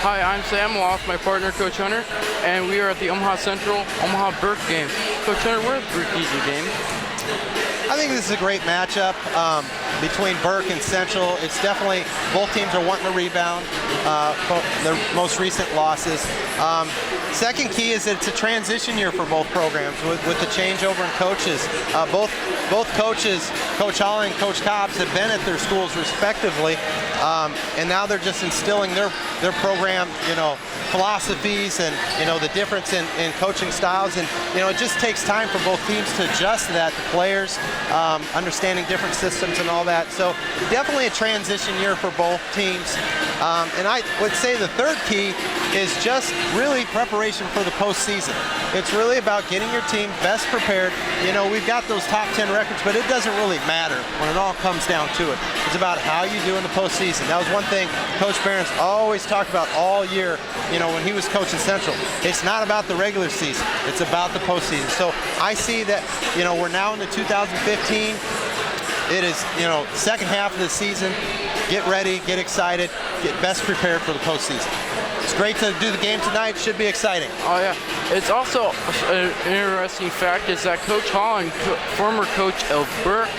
Hi, I'm Sam, along with my partner, Coach Hunter, and we are at the Omaha Central Omaha Burke game. Coach Hunter, what are the keys of the game? I think this is a great matchup between Burke and Central. It's definitely, both teams are wanting to rebound their most recent losses. Second key is that it's a transition year for both programs with the changeover in coaches. Both coaches, Coach Holland and Coach Cobbs, have been at their schools respectively, and now they're just instilling their program, philosophies and the difference in coaching styles, and it just takes time for both teams to adjust to that. The players understanding different systems and all that. So definitely a transition year for both teams. And I would say the third key is just really preparation for the postseason. It's really about getting your team best prepared. We've got those top 10 records, but it doesn't really matter when it all comes down to it. It's about how you do in the postseason. That was one thing Coach Behrens always talked about all year, when he was coaching Central. It's not about the regular season. It's about the postseason. So I see that, we're now in the 2015. It is, second half of the season. Get ready, get excited, get best prepared for the postseason. It's great to do the game tonight. Should be exciting. Oh yeah. It's also an interesting fact is that Coach Holland, former coach of Burke,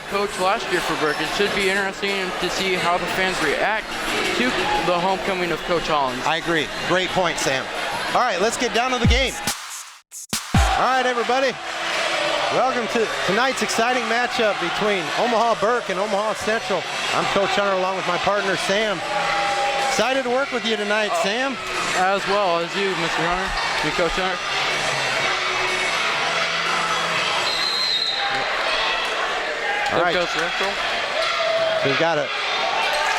coached last year for Burke. It should be interesting to see how the fans react to the homecoming of Coach Holland. I agree. Great point, Sam. All right, let's get down to the game. All right, everybody. Welcome to tonight's exciting matchup between Omaha Burke and Omaha Central. I'm Coach Hunter along with my partner, Sam. Excited to work with you tonight, Sam. As well as you, Mr. Hunter. You, Coach Hunter. All right. Coach Central. We've got an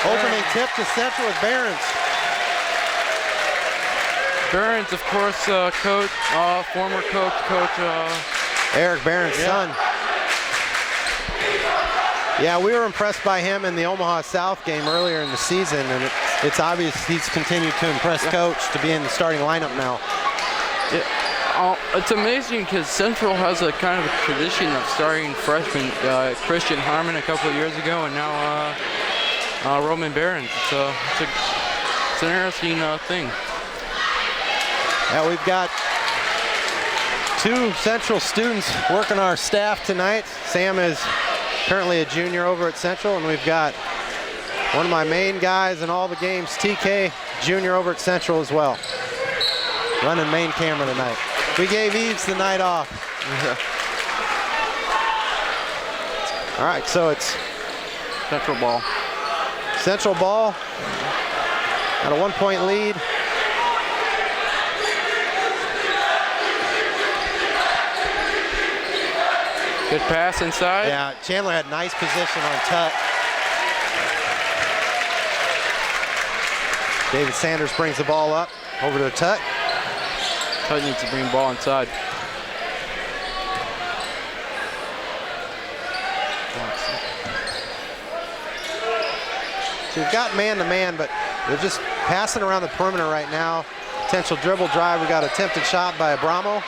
opening tip to Central with Behrens. Behrens, of course, former coach, Eric Behrens' son. Yeah, we were impressed by him in the Omaha South game earlier in the season, and it's obvious he's continued to impress Coach to be in the starting lineup now. It's amazing because Central has a kind of a tradition of starting freshmen, Christian Harmon a couple of years ago, and now Roman Behrens. It's an interesting thing. Yeah, we've got two Central students working our staff tonight. Sam is currently a junior over at Central, and we've got one of my main guys in all the games, TK, junior over at Central as well. Running main camera tonight. We gave Eves the night off. All right, so it's Central Bball. Central Bball. Got a 1-point lead. Good pass inside. Yeah, Chandler had nice position on Tut. David Sanders brings the ball up over to Tut. Tut needs to bring the ball inside. So we've got man-to-man, but they're just passing around the perimeter right now. Potential dribble drive. We got attempted shot by Abramo.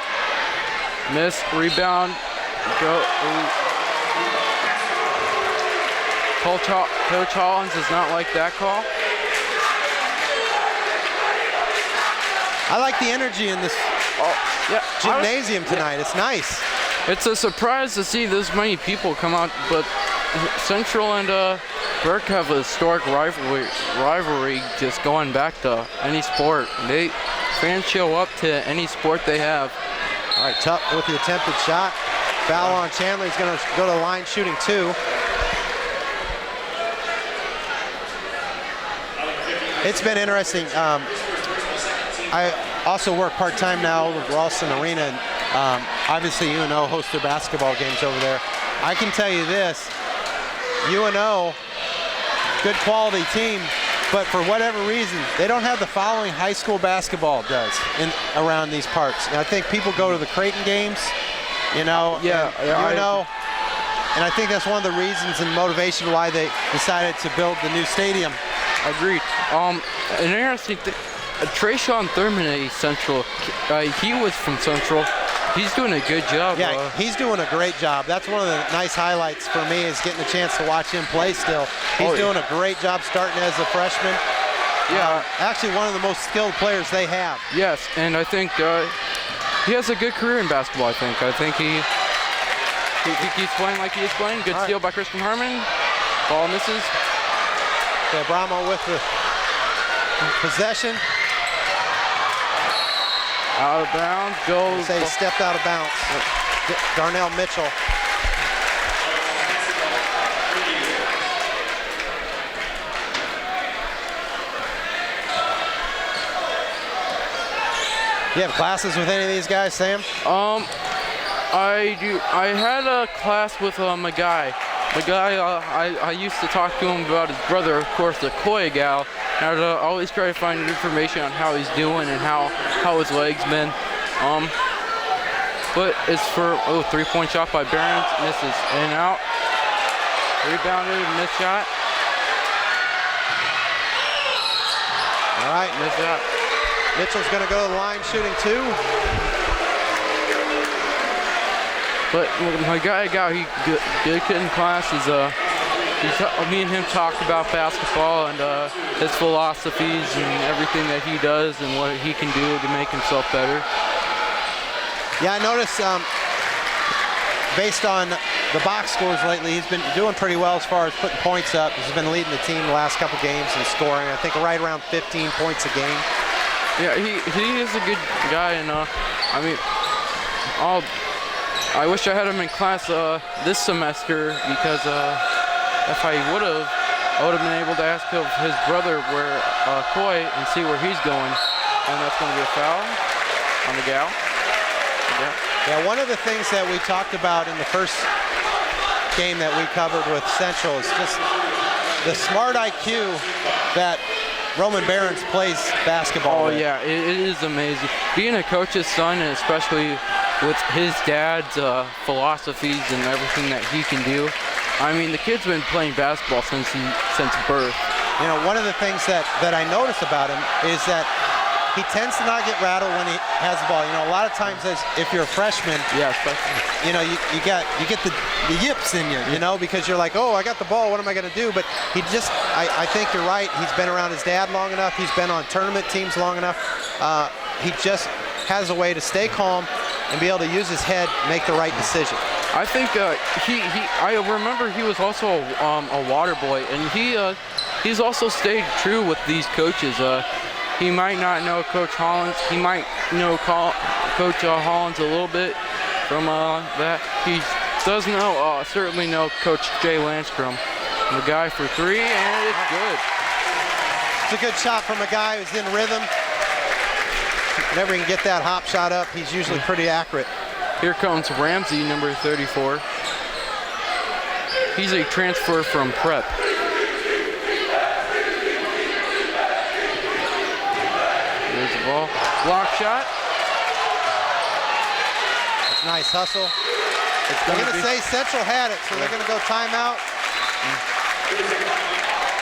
Miss, rebound. Coach Hollins does not like that call. I like the energy in this gymnasium tonight. It's nice. It's a surprise to see this many people come out, but Central and Burke have a historic rivalry just going back to any sport. Fans show up to any sport they have. All right, Tuck with the attempted shot. Foul on Chandler. He's going to go to the line shooting 2. It's been interesting. I also work part-time now with Ralston Arena, and obviously UNO hosts their basketball games over there. I can tell you this, UNO, good quality team, but for whatever reason, they don't have the following high school basketball does around these parts. And I think people go to the Creighton games, and I think that's one of the reasons and motivation why they decided to build the new stadium. Agreed. An interesting thing, Trayshawn Thurman at Central, he was from Central. He's doing a good job. Yeah, he's doing a great job. That's one of the nice highlights for me is getting a chance to watch him play still. He's doing a great job starting as a freshman. Yeah. Actually, one of the most skilled players they have. Yes, and I think he has a good career in basketball. I think he keeps playing like he is playing. Good steal by Christian Harmon. Ball misses. Okay, Bramo with the possession. Out of bounds. Goes. Say he stepped out of bounds. Darnell Mitchell. You have classes with any of these guys, Sam? I do. I had a class with a guy. The guy, I used to talk to him about his brother, of course, the Koi gal. And I'd always try to find information on how he's doing and how his legs been. But it's for, 3-point shot by Barons, misses. In and out. Rebounded, missed shot. All right. Missed shot. Mitchell's going to go to the line shooting 2. But my guy he good kid in class is me and him talked about basketball and his philosophies and everything that he does and what he can do to make himself better. Yeah, I noticed based on the box scores lately, he's been doing pretty well as far as putting points up. He's been leading the team the last couple games in scoring. I think right around 15 points a game. Yeah, he is a good guy, and I mean, I wish I had him in class this semester because if I would have been able to ask of his brother where Koi and see where he's going, and that's going to be a foul on the gal. Yeah, one of the things that we talked about in the first game that we covered with Central is just the smart IQ that Roman Barons plays basketball with. Yeah, it is amazing. Being a coach's son, and especially with his dad's philosophies and everything that he can do. I mean, the kid's been playing basketball since birth. You know, one of the things that I notice about him is that he tends to not get rattled when he has the ball. You know, a lot of times if you're a freshman, you know, you get the yips in you know, because you're like, oh, I got the ball, what am I going to do? But he just, I think you're right. He's been around his dad long enough. He's been on tournament teams long enough. He just has a way to stay calm and be able to use his head, make the right decision. I think I remember he was also a water boy, and he's also stayed true with these coaches. He might not know Coach Hollins. He might know Coach Hollins a little bit from that. He does know, certainly know Coach Jay Landstrom. The guy for 3, and it's good. It's a good shot from a guy who's in rhythm. Whenever he can get that hop shot up, he's usually pretty accurate. Here comes Ramsey, number 34. He's a transfer from Prep. There's the ball. Block shot. It's a nice hustle. They're going to say Central had it, so they're going to go timeout.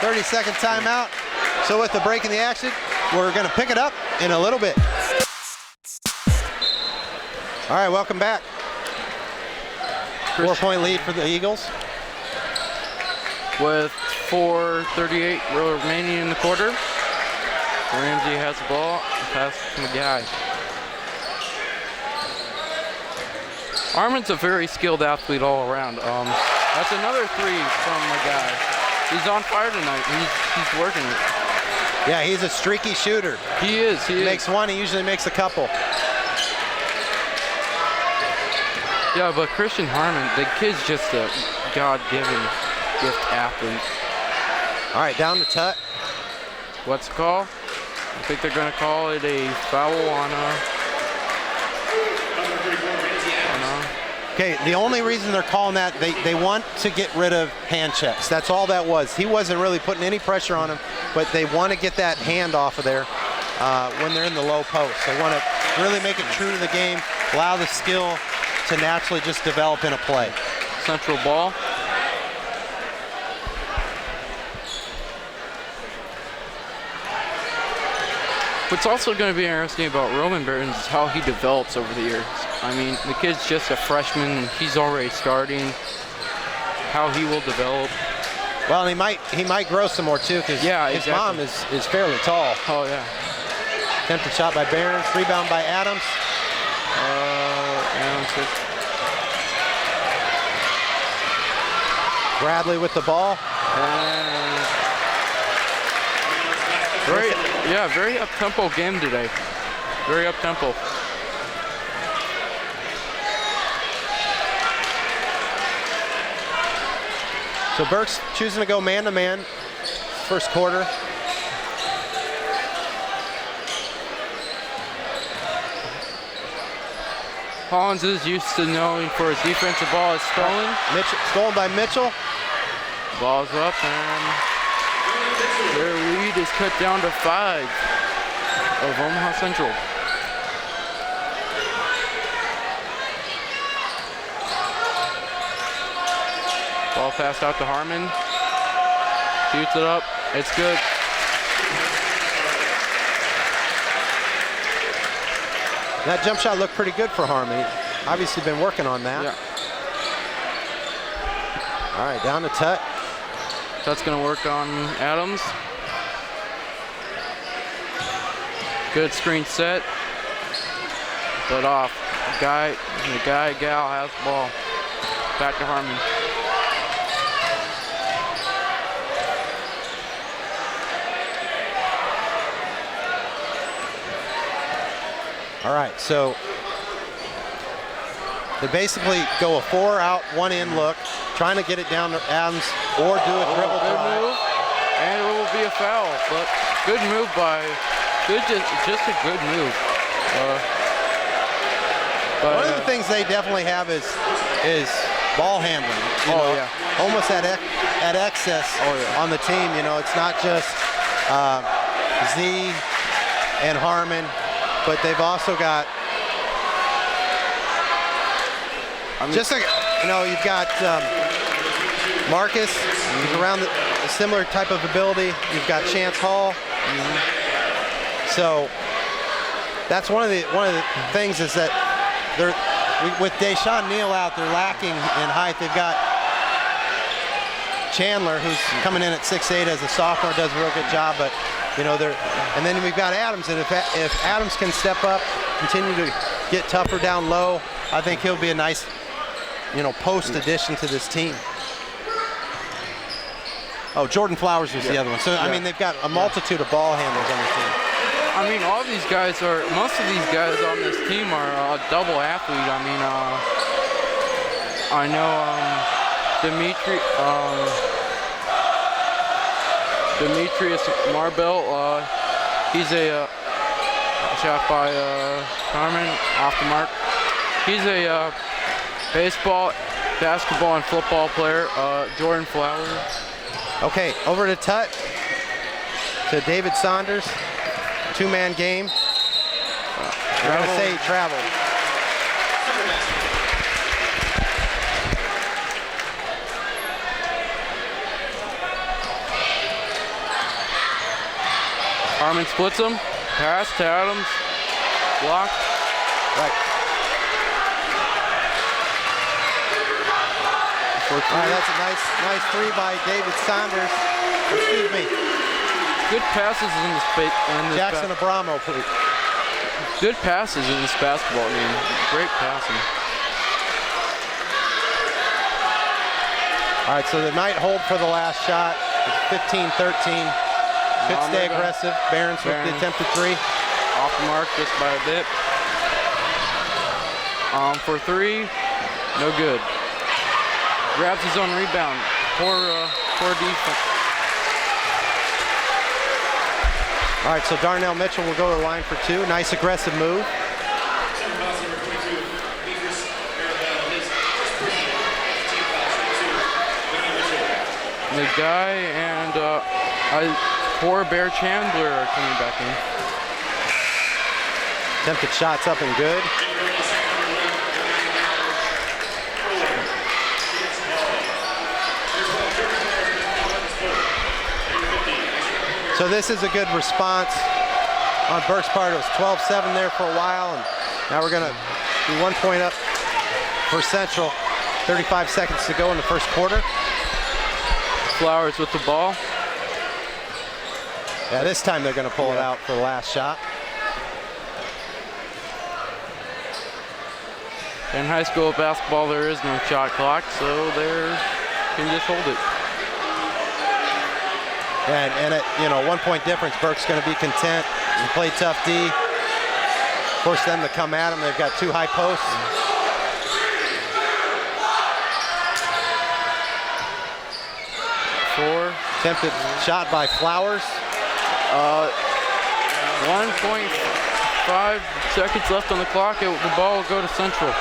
30-second timeout. So with the break in the action, we're going to pick it up in a little bit. All right, welcome back. 4-point lead for the Eagles. With 4:38 remaining in the quarter. Ramsey has the ball. Pass from the guy. Armin's a very skilled athlete all around. That's another 3 from the guy. He's on fire tonight. He's working it. Yeah, he's a streaky shooter. He is. He makes one, he usually makes a couple. Yeah, but Christian Harmon, the kid's just a God-given gift athlete. All right, down to Tut. What's the call? I think they're going to call it a foul on Okay, the only reason they're calling that, they want to get rid of hand checks. That's all that was. He wasn't really putting any pressure on him, but they want to get that hand off of there when they're in the low post. They want to really make it true to the game, allow the skill to naturally just develop in a play. Central Bball. What's also going to be interesting about Roman Barons is how he develops over the years. I mean, the kid's just a freshman and he's already starting. How he will develop. Well, he might grow some more too, because his mom is fairly tall. Oh yeah. Attempted shot by Barons, rebound by Adams. Bradley with the ball. And very up-tempo game today. Very up-tempo. So Burke's choosing to go man-to-man first quarter. Hollins is used to knowing for his defensive ball is stolen. Stolen by Mitchell. Ball's up, and their lead is cut down to 5 of Omaha Central. Ball passed out to Harmon. Shoots it up. It's good. That jump shot looked pretty good for Harmon. Obviously been working on that. Yeah. All right, down to Tut. Tut's gonna work on Adams. Good screen set. But off. Gal has the ball. Back to Harmon. All right, so they basically go a 4 out, 1 in look, trying to get it down to Adams or do a dribble drive. Move, and it will be a foul, but good move by, just a good move. One of the things they definitely have is ball handling. You know, almost at excess on the team. You know, it's not just Z and Harmon, but they've also got you've got Marcus, who's around a similar type of ability. You've got Chance Hall. So that's one of the things is that they're with Deshaun Neal out, they're lacking in height. They've got Chandler, who's coming in at 6'8" as a sophomore, does a real good job, but you know, and then we've got Adams, and if Adams can step up, continue to get tougher down low, I think he'll be a nice, post addition to this team. Oh, Jordan Flowers was the other one. So, I mean, they've got a multitude of ball handlers on the team. I mean, most of these guys on this team are double athlete. I mean, I know Demetrius Marbell, he's a shot by Carmen off the mark. He's a baseball, basketball, and football player. Jordan Flowers. Okay, over to Tut, to David Saunders. 2-man game. We're going to say travel. Harmon splits him. Pass to Adams. Block. Right. All right, that's a nice 3 by David Saunders. Excuse me. Good passes in this Jackson Abramo, please. Good passes in this basketball game. Great passing. All right, so they might hold for the last shot. It's 15-13. Could stay aggressive. Barons with the attempted 3. Off the mark just by a bit. For 3, no good. Grabs his own rebound. Poor defense. All right, so Darnell Mitchell will go to the line for 2. Nice aggressive move. The guy and poor Bear Chandler are coming back in. Attempted shots up and good. So this is a good response on Burke's part. It was 12-7 there for a while, and now we're going to be 1 point up for Central. 35 seconds to go in the first quarter. Flowers with the ball. Yeah, this time they're going to pull it out for the last shot. In high school basketball, there is no shot clock, so they can just hold it. And at 1 point difference, Burke's going to be content and play tough D. Force them to come at him. They've got 2 high posts. Attempted shot by Flowers. 1.5 seconds left on the clock. The ball will go to Central.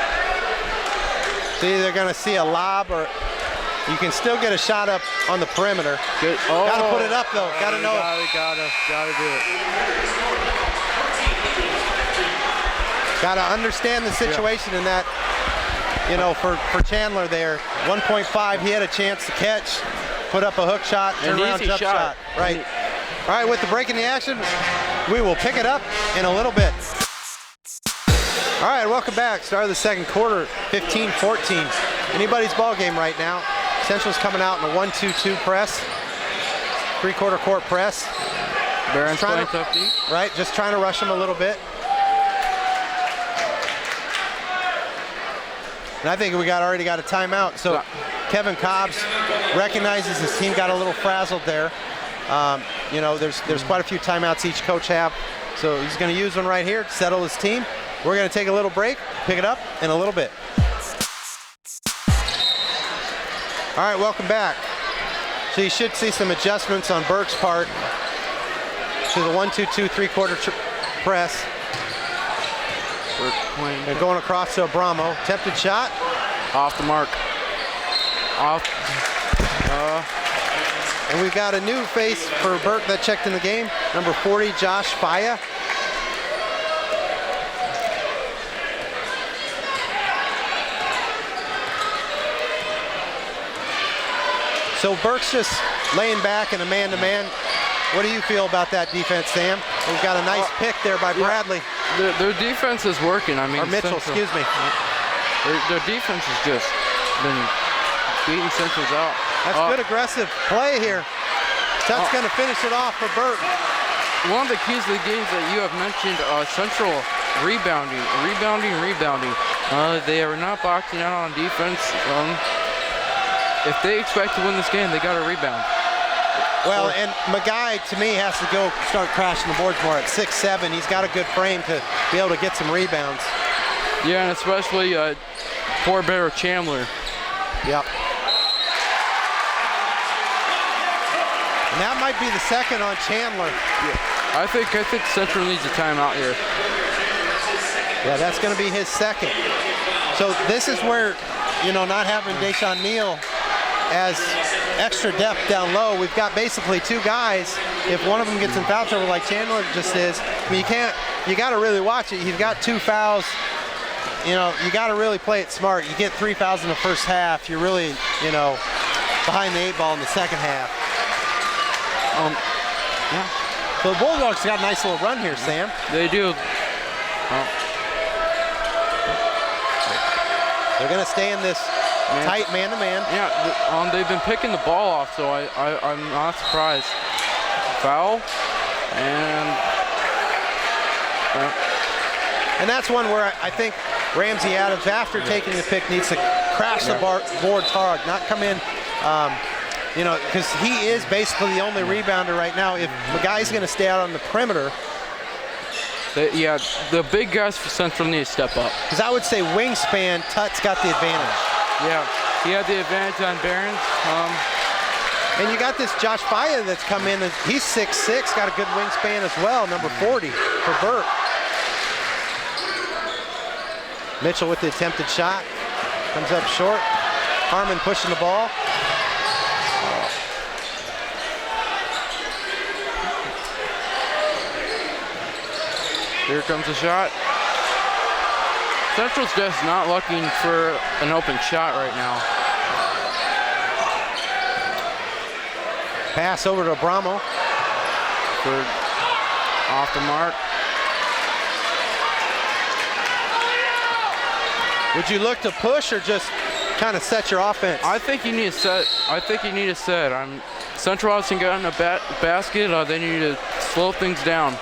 See, they're going to see a lob, or you can still get a shot up on the perimeter. Good. Oh, got to put it up though. Got to know. Gotta do it. Got to understand the situation in that. For Chandler there, 1.5. He had a chance to catch, put up a hook shot, turn around, jump shot. Right. All right. With the break in the action, we will pick it up in a little bit. All right, welcome back. Start of the second quarter, 15-14. Anybody's ball game right now. Central's coming out in a 1-2-2 press, 3/4 court press. Barron's playing tough D. Right, just trying to rush them a little bit. And I think we already got a timeout. So Kevin Cobbs recognizes his team got a little frazzled there. There's quite a few timeouts each coach have. So he's going to use one right here to settle his team. We're going to take a little break, pick it up in a little bit. All right, welcome back. So you should see some adjustments on Burke's part to the 1-2-2 3/4 press. They're going across to Abramo. Attempted shot. Off the mark. Off. And we've got a new face for Burke that checked in the game. Number 40, Josh Faya. So Burke's just laying back in a man-to-man. What do you feel about that defense, Sam? We've got a nice pick there by Bradley. Their defense is working. I mean, or Mitchell, excuse me. Their defense has just been beating Central's out. That's good aggressive play here. That's going to finish it off for Burke. One of the keys to the games that you have mentioned, Central rebounding. They are not boxing out on defense. If they expect to win this game, they got to rebound. Well, and McGuy, to me, has to go start crashing the boards more at 6'7". He's got a good frame to be able to get some rebounds. Yeah, and especially poor Bear Chandler. Yep. And that might be the second on Chandler. Yeah. I think Central needs a timeout here. Yeah, that's going to be his second. So this is where, not having Deshaun Neal as extra depth down low, we've got basically 2 guys. If one of them gets in foul trouble like Chandler just is, you got to really watch it. He's got 2 fouls. You got to really play it smart. You get 3 fouls in the first half, you're really, behind the 8 ball in the second half. Yeah. So the Bulldogs got a nice little run here, Sam. They do. They're going to stay in this tight man-to-man. Yeah, they've been picking the ball off, so I'm not surprised. Foul, and that's one where I think Ramsey Adams, after taking the pick, needs to crash the boards hard, not come in, because he is basically the only rebounder right now. If McGuy's going to stay out on the perimeter, the big guys for Central need to step up. Because I would say wingspan, Tut's got the advantage. Yeah, he had the advantage on Barron's. And you got this Josh Faya that's come in. He's 6'6", got a good wingspan as well, number 40 for Burke. Mitchell with the attempted shot. Comes up short. Harmon pushing the ball. Here comes a shot. Central's just not looking for an open shot right now. Pass over to Abramo. Off the mark. Would you look to push or just kind of set your offense? I think you need to set. Central hasn't gotten a basket. They need to slow things down.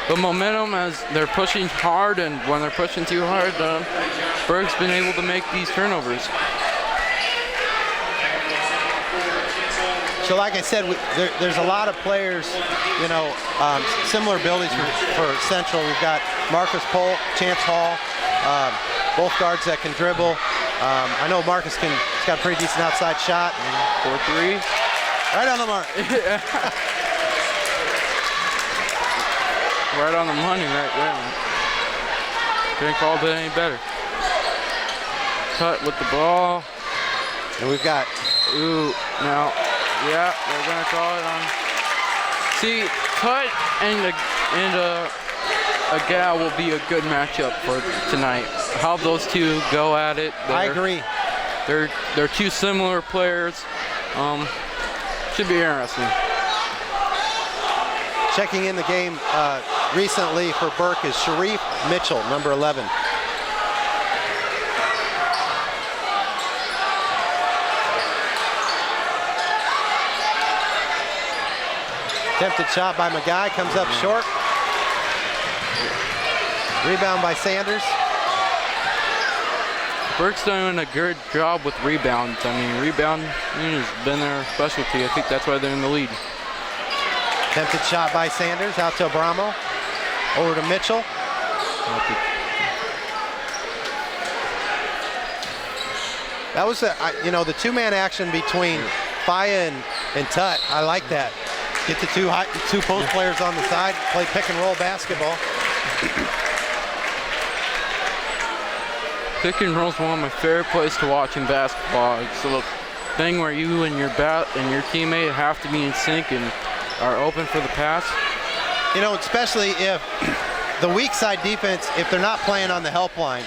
The momentum as they're pushing hard, and when they're pushing too hard, Burke's been able to make these turnovers. So like I said, there's a lot of players, you know, similar abilities for Central. We've got Marcus Polk, Chance Hall, both guards that can dribble. I know Marcus he's got a pretty decent outside shot. 4-3. Right on the mark. Right on the money right there. Couldn't call it any better. Cut with the ball. And we've got, now, yeah, they're gonna call it on. See, Cut and a Gal will be a good matchup for tonight. How those two go at it. I agree. They're two similar players. Should be interesting. Checking in the game recently for Burke is Sharif Mitchell, number 11. Attempted shot by Magai, comes up short. Rebound by Sanders. Burke's doing a good job with rebounds. I mean, rebounding has been their specialty. I think that's why they're in the lead. Attempted shot by Sanders, out to Abramo. Over to Mitchell. That was the two-man action between Faya and Tut. I like that. Get the two post players on the side, play pick and roll basketball. Pick and roll is one of my favorite plays to watch in basketball. It's a thing where you and your teammate have to be in sync and are open for the pass. You know, especially if the weak side defense, if they're not playing on the help line,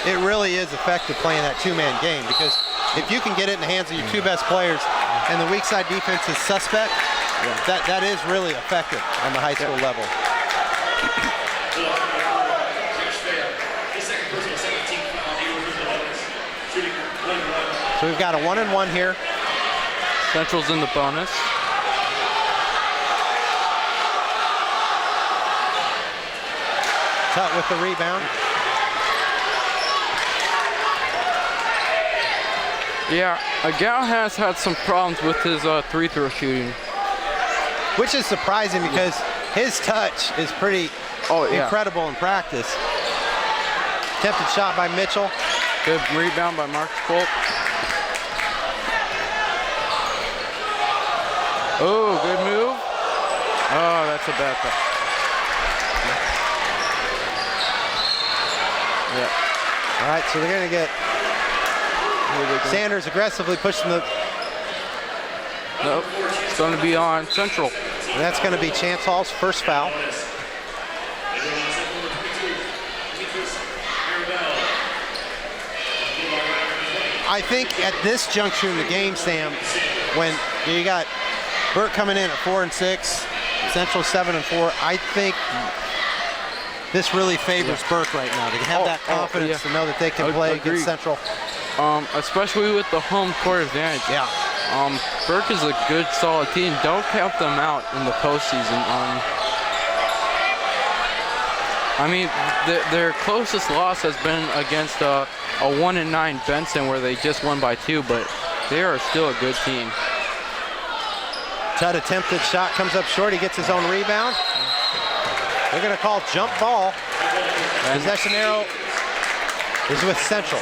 it really is effective playing that two-man game, because if you can get it in the hands of your two best players and the weak side defense is suspect, that is really effective on the high school level. So we've got a 1-and-1 here. Central's in the bonus. Tut with the rebound. Yeah, Gal has had some problems with his free-throw shooting. Which is surprising because his touch is pretty incredible in practice. Attempted shot by Mitchell. Good rebound by Marcus Polk. Oh, good move. Oh, that's a bad pass. Yeah. All right, so they're going to get Sanders aggressively pushing the... Nope, it's going to be on Central. And that's going to be Chance Hall's first foul. I think at this juncture in the game, Sam, when you got Burke coming in at 4-6, Central 7-4, I think this really favors Burke right now. They have that confidence to know that they can play against Central. Especially with the home court advantage. Yeah. Burke is a good, solid team. Don't count them out in the postseason. I mean, their closest loss has been against a 1-9 Benson, where they just won by 2, but they are still a good team. Tut attempted shot, comes up short. He gets his own rebound. They're going to call jump ball. Possession arrow is with Central.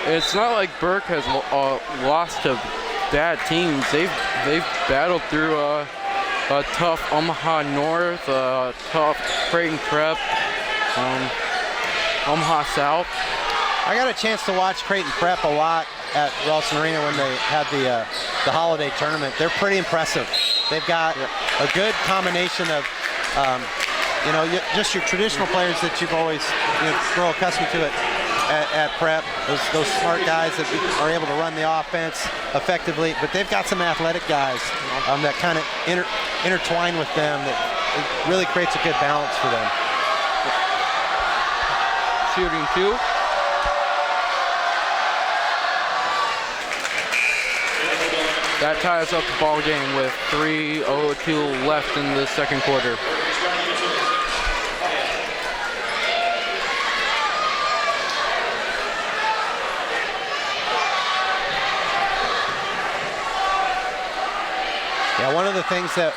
It's not like Burke has lost to bad teams. They've battled through a tough Omaha North, a tough Creighton Prep, Omaha South. I got a chance to watch Creighton Prep a lot at Ralston Arena when they had the holiday tournament. They're pretty impressive. They've got a good combination of just your traditional players that you've always grown accustomed to at Prep. Those smart guys that are able to run the offense effectively, but they've got some athletic guys that kind of intertwine with them that really creates a good balance for them. Shooting 2. That ties up the ball game with 3:02 left in the second quarter. Yeah, one of the things that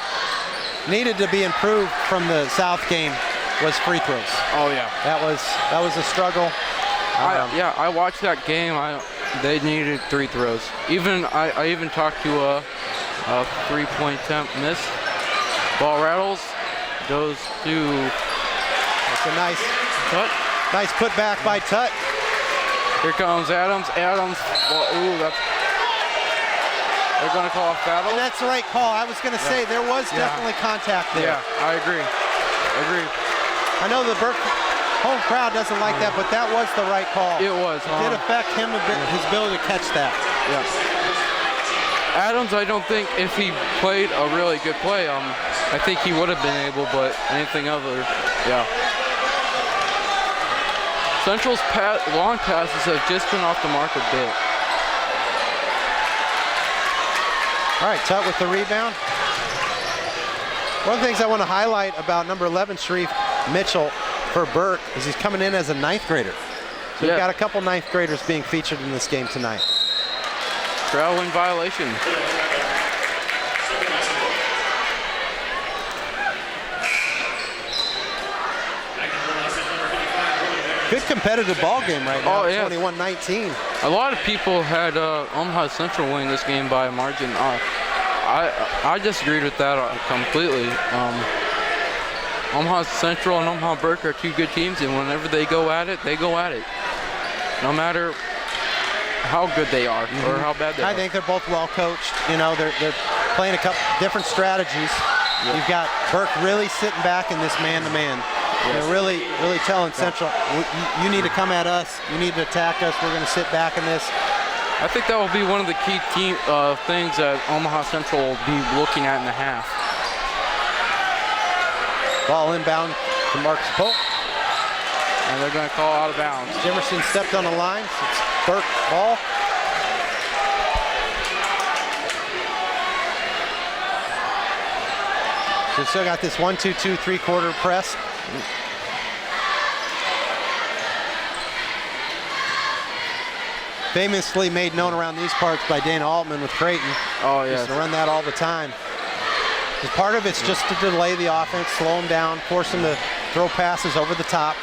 needed to be improved from the South game was free throws. Oh yeah, that was a struggle. I watched that game. They needed 3 throws. I even talked to a 3-point attempt missed. Ball rattles, goes to. That's a nice Tut. Nice put back by Tut. Here comes Adams. Well, they're going to call a foul. And that's the right call. I was going to say there was definitely contact there. Yeah, I agree. I know the Burke home crowd doesn't like that, but that was the right call. It was. It did affect him a bit, his ability to catch that. Yeah. Adams, I don't think if he played a really good play, I think he would have been able, but anything other, Central's long passes have just been off the mark a bit. All right, Tut with the rebound. One of the things I want to highlight about number 11, Sharif Mitchell, for Burke, is he's coming in as a 9th grader. So we've got a couple 9th graders being featured in this game tonight. Traveling violation. Good competitive ball game right now, 21-19. A lot of people had Omaha Central winning this game by a margin. I disagreed with that completely. Omaha Central and Omaha Burke are 2 good teams, and whenever they go at it, no matter how good they are or how bad they are. I think they're both well coached. You know, they're playing a couple different strategies. You've got Burke really sitting back in this man-to-man. They're really telling Central, you need to come at us. You need to attack us. We're going to sit back in this. I think that will be one of the key things that Omaha Central will be looking at in the half. Ball inbound to Marcus Polk. And they're going to call out of bounds. Jimerson stepped on the line. It's Burke ball. So we've still got this 1-2-2 3-quarter press. Famously made known around these parts by Dana Altman with Creighton. Oh, yeah. Used to run that all the time. Part of it's just to delay the offense, slow them down, force them to throw passes over the top.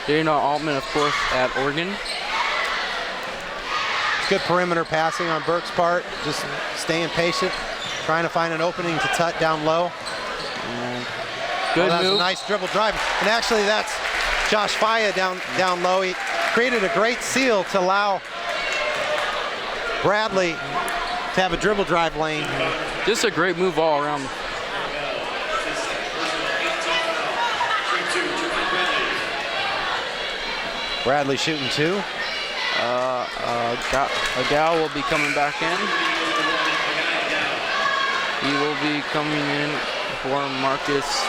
Dana Altman, of course, at Oregon. Good perimeter passing on Burke's part, just staying patient, trying to find an opening to Tut down low. Good that's move. A nice dribble drive. And actually that's Josh Faya down low. He created a great seal to allow Bradley to have a dribble drive lane. Just a great move all around. Bradley shooting 2. Gal will be coming back in. He will be coming in for Marcus.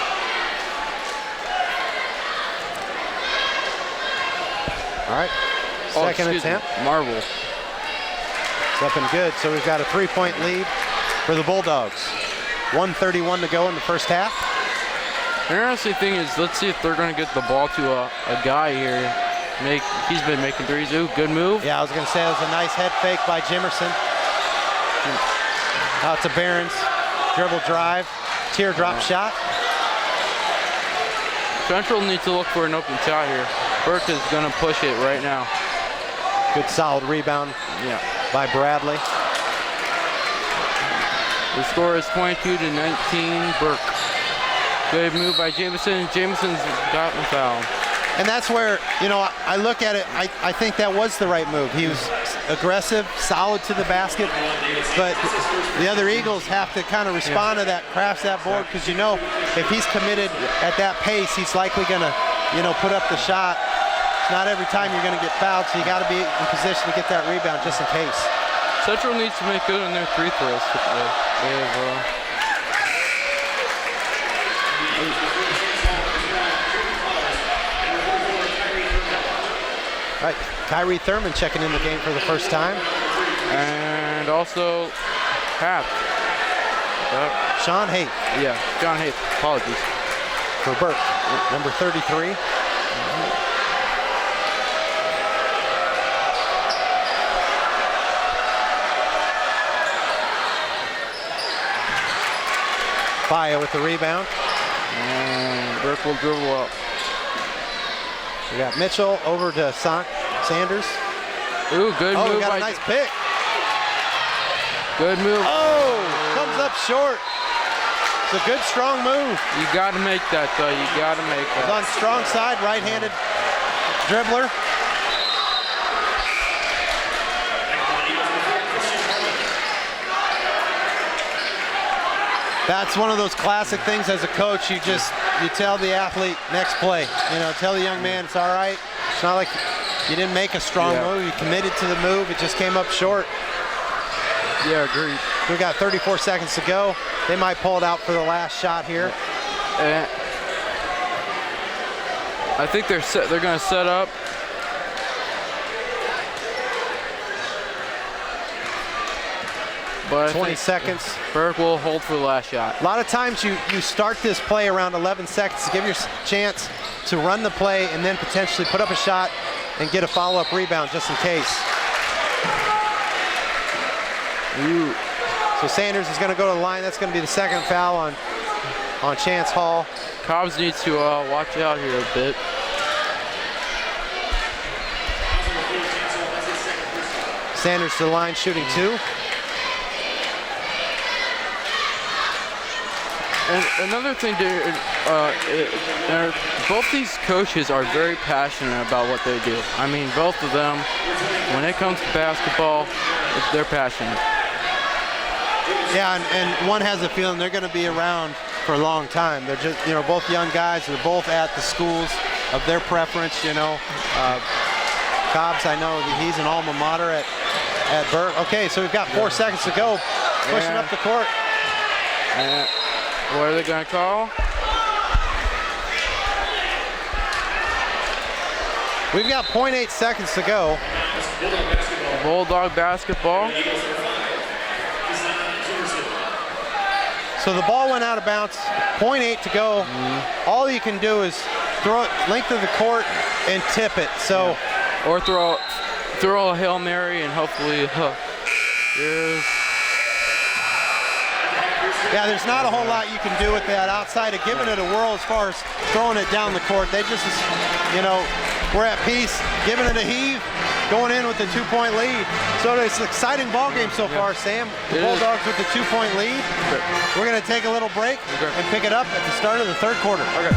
All right, second attempt. Marvel. It's up and good, so we've got a 3-point lead for the Bulldogs. 1:31 to go in the first half. The interesting thing is, let's see if they're going to get the ball to a guy here. He's been making threes. Ooh, good move. Yeah, I was going to say it was a nice head fake by Jimerson. Out to Behrens. Dribble drive. Teardrop shot. Central needs to look for an open shot here. Burke is going to push it right now. Good solid rebound by Bradley. The score is 22-19, Burke. Good move by Jameson. Jameson's gotten a foul. And that's where, you know, I look at it, I think that was the right move. He was aggressive, solid to the basket, but the other Eagles have to kind of respond to that, crash that board, because you know, if he's committed at that pace, he's likely going to, you know, put up the shot. It's not every time you're going to get fouled, so you got to be in position to get that rebound just in case. Central needs to make good on their 3 throws. They have, all right, Kyrie Thurman checking in the game for the first time. And also Half. Sean Haight. Yeah, John Hayes. Apologies. For Burke, number 33. Faya with the rebound. And Burke will dribble up. We got Mitchell over to Sanders. Ooh, good move. We got a nice pick. Good move. Oh, comes up short. It's a good, strong move. You got to make that, though. You got to make It's that. on strong side, right-handed dribbler. That's one of those classic things as a coach. You tell the athlete next play. You know, tell the young man it's all right. It's not like you didn't make a strong move. You committed to the move. It just came up short. Yeah, agreed. We got 34 seconds to go. They might pull it out for the last shot here. And I think they're going to set up. But 20 seconds. Burke will hold for the last shot. A lot of times you start this play around 11 seconds to give your chance to run the play and then potentially put up a shot and get a follow-up rebound just in case. Ooh. So Sanders is going to go to the line. That's going to be the second foul on Chance Hall. Cobbs needs to watch out here a bit. Sanders to the line, shooting 2. And another thing, both these coaches are very passionate about what they do. I mean, both of them, when it comes to basketball, they're passionate. Yeah, and one has a feeling they're going to be around for a long time. They're just, you know, both young guys. They're both at the schools of their preference, you know. Cobbs, I know that he's an alma mater at Burke. Okay, so we've got 4 seconds to go. Pushing up the court. What are they going to call? We've got 0.8 seconds to go. Bulldog basketball. So the ball went out of bounds. 0.8 to go. All you can do is throw it length of the court and tip it. So, or throw a Hail Mary and hopefully yeah, there's not a whole lot you can do with that outside of giving it a whirl as far as throwing it down the court. They just, you know, we're at peace, giving it a heave, going in with the 2-point lead. So it's an exciting ball game so far, Sam. The Bulldogs with the 2-point lead. We're going to take a little break and pick it up at the start of the third quarter. Okay.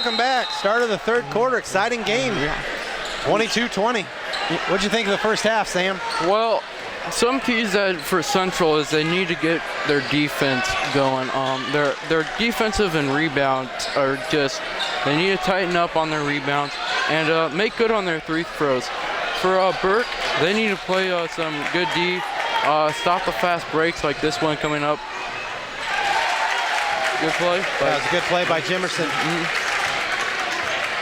welcome back. Start of the third quarter, exciting game. 22-20. What'd you think of the first half, Sam? Well, some keys for Central is they need to get their defense going. Their defensive and rebounds are just, they need to tighten up on their rebounds and make good on their free throws. For Burke, they need to play some good D, stop the fast breaks like this one coming up. Good play. That was a good play by Jimerson.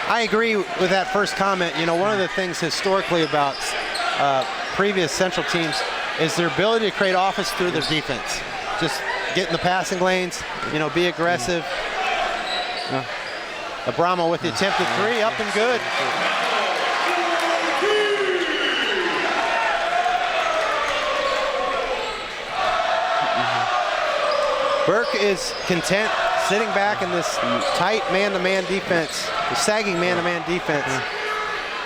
I agree with that first comment. You know, one of the things historically about previous Central teams is their ability to create offense through their defense. Just get in the passing lanes, you know, be aggressive. Abramo with the attempted three, up and good. Burke is content sitting back in this tight man-to-man defense, the sagging man-to-man defense.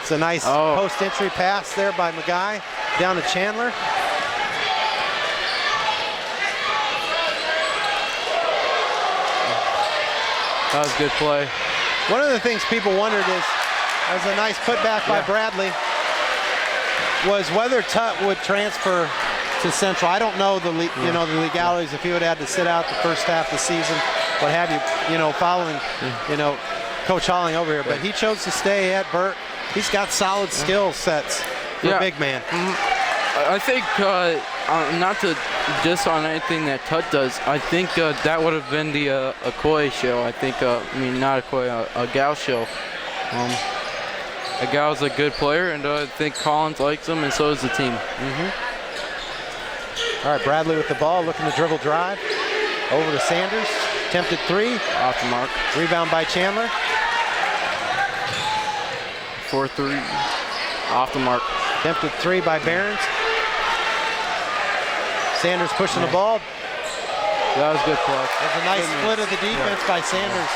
It's a nice post-entry pass there by Magai down to Chandler. That was a good play. One of the things people wondered is, as a nice putback by Bradley, was whether Tut would transfer to Central. I don't know the the legalities, if he would have had to sit out the first half of the season, what have you, following, Coach Holling over here. But he chose to stay at Burke. He's got solid skill sets for a big man. I think, not to diss on anything that Tut does, I think that would have been the Okoye show. I think, not Okoye, a Gal show. Gal's a good player, and I think Collins likes him, and so does the team. All right, Bradley with the ball, looking to dribble drive. Over to Sanders, attempted three. Off the mark. Rebound by Chandler. 4-3, off the mark. Attempted three by Behrens. Sanders pushing the ball. That was a good play. There's a nice split of the defense by Sanders.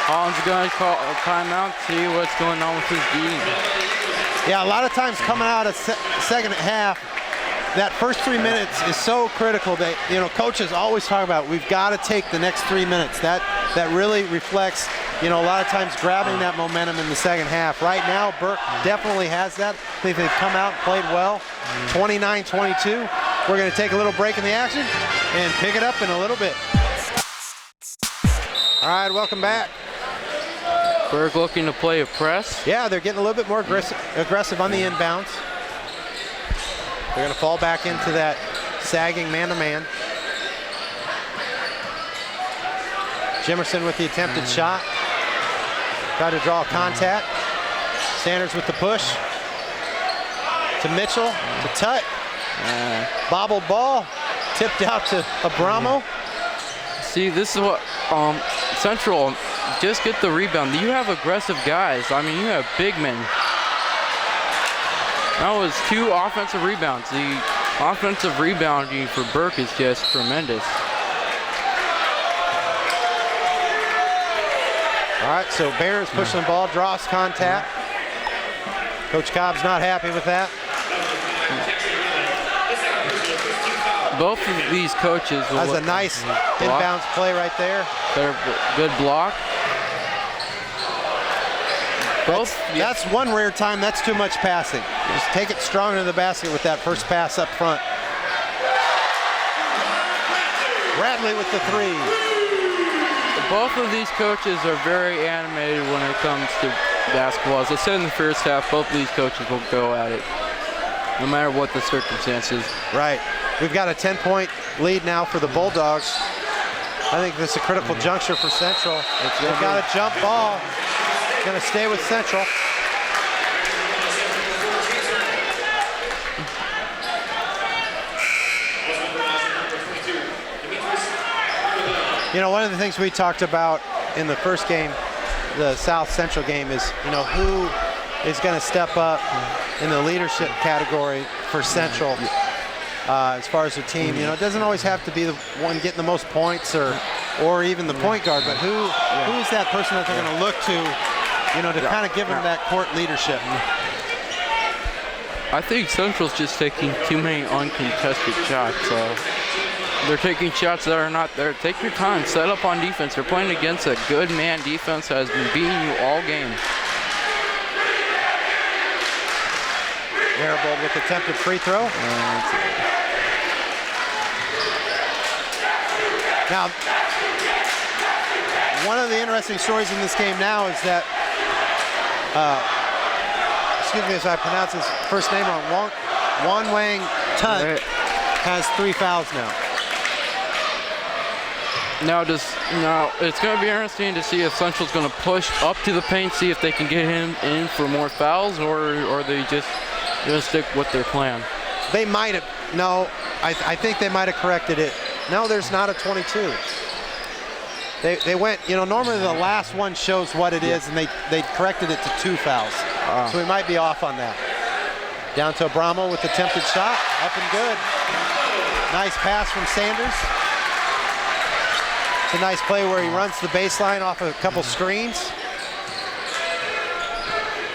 Holland's going to call a timeout, see what's going on with his D. Yeah, a lot of times coming out of second half, that first 3 minutes is so critical that, coaches always talk about, we've got to take the next 3 minutes. That really reflects, a lot of times grabbing that momentum in the second half. Right now, Burke definitely has that. I think they've come out and played well. 29-22. We're going to take a little break in the action and pick it up in a little bit. All right, welcome back. Burke looking to play a press. Yeah, they're getting a little bit more aggressive on the inbounds. They're going to fall back into that sagging man-to-man. Jimerson with the attempted shot. Tried to draw contact. Sanders with the push. To Mitchell, to Tut. Bobbled ball, tipped out to Abramo. See, this is what Central, just get the rebound. You have aggressive guys. You have big men. That was 2 offensive rebounds. The offensive rebounding for Burke is just tremendous. All right, so Behrens pushing the ball, draws contact. Coach Cobb's not happy with that. Both of these coaches. That's a nice inbounds play right there. They're good block. That's one rare time that's too much passing. Just take it strong into the basket with that first pass up front. Bradley with the three. Both of these coaches are very animated when it comes to basketball. As I said in the first half, both of these coaches will go at it, no matter what the circumstances. Right. We've got a 10-point lead now for the Bulldogs. I think this is a critical juncture for Central. They've got a jump ball. Going to stay with Central. One of the things we talked about in the first game, the South Central game, is, who is going to step up in the leadership category for Central as far as the team. It doesn't always have to be the one getting the most points or even the point guard, but who is that person that they're going to look to, to kind of give them that court leadership. I think Central's just taking too many uncontested shots. they're taking shots that are not there. Take your time, set up on defense. They're playing against a good man defense that has been beating you all game. Marable with attempted free throw. Now, one of the interesting stories in this game now is that, excuse me as I pronounce his first name wrong, Wan Wang Tut has 3 fouls now. Now it's going to be interesting to see if Central's going to push up to the paint, see if they can get him in for more fouls, or they just going to stick with their plan. They might have, no, I think they might have corrected it. No, there's not a 22. They went, you know, normally the last one shows what it is, and they corrected it to 2 fouls. So we might be off on that. Down to Abramo with attempted shot, up and good. Nice pass from Sanders. It's a nice play where he runs the baseline off a couple screens.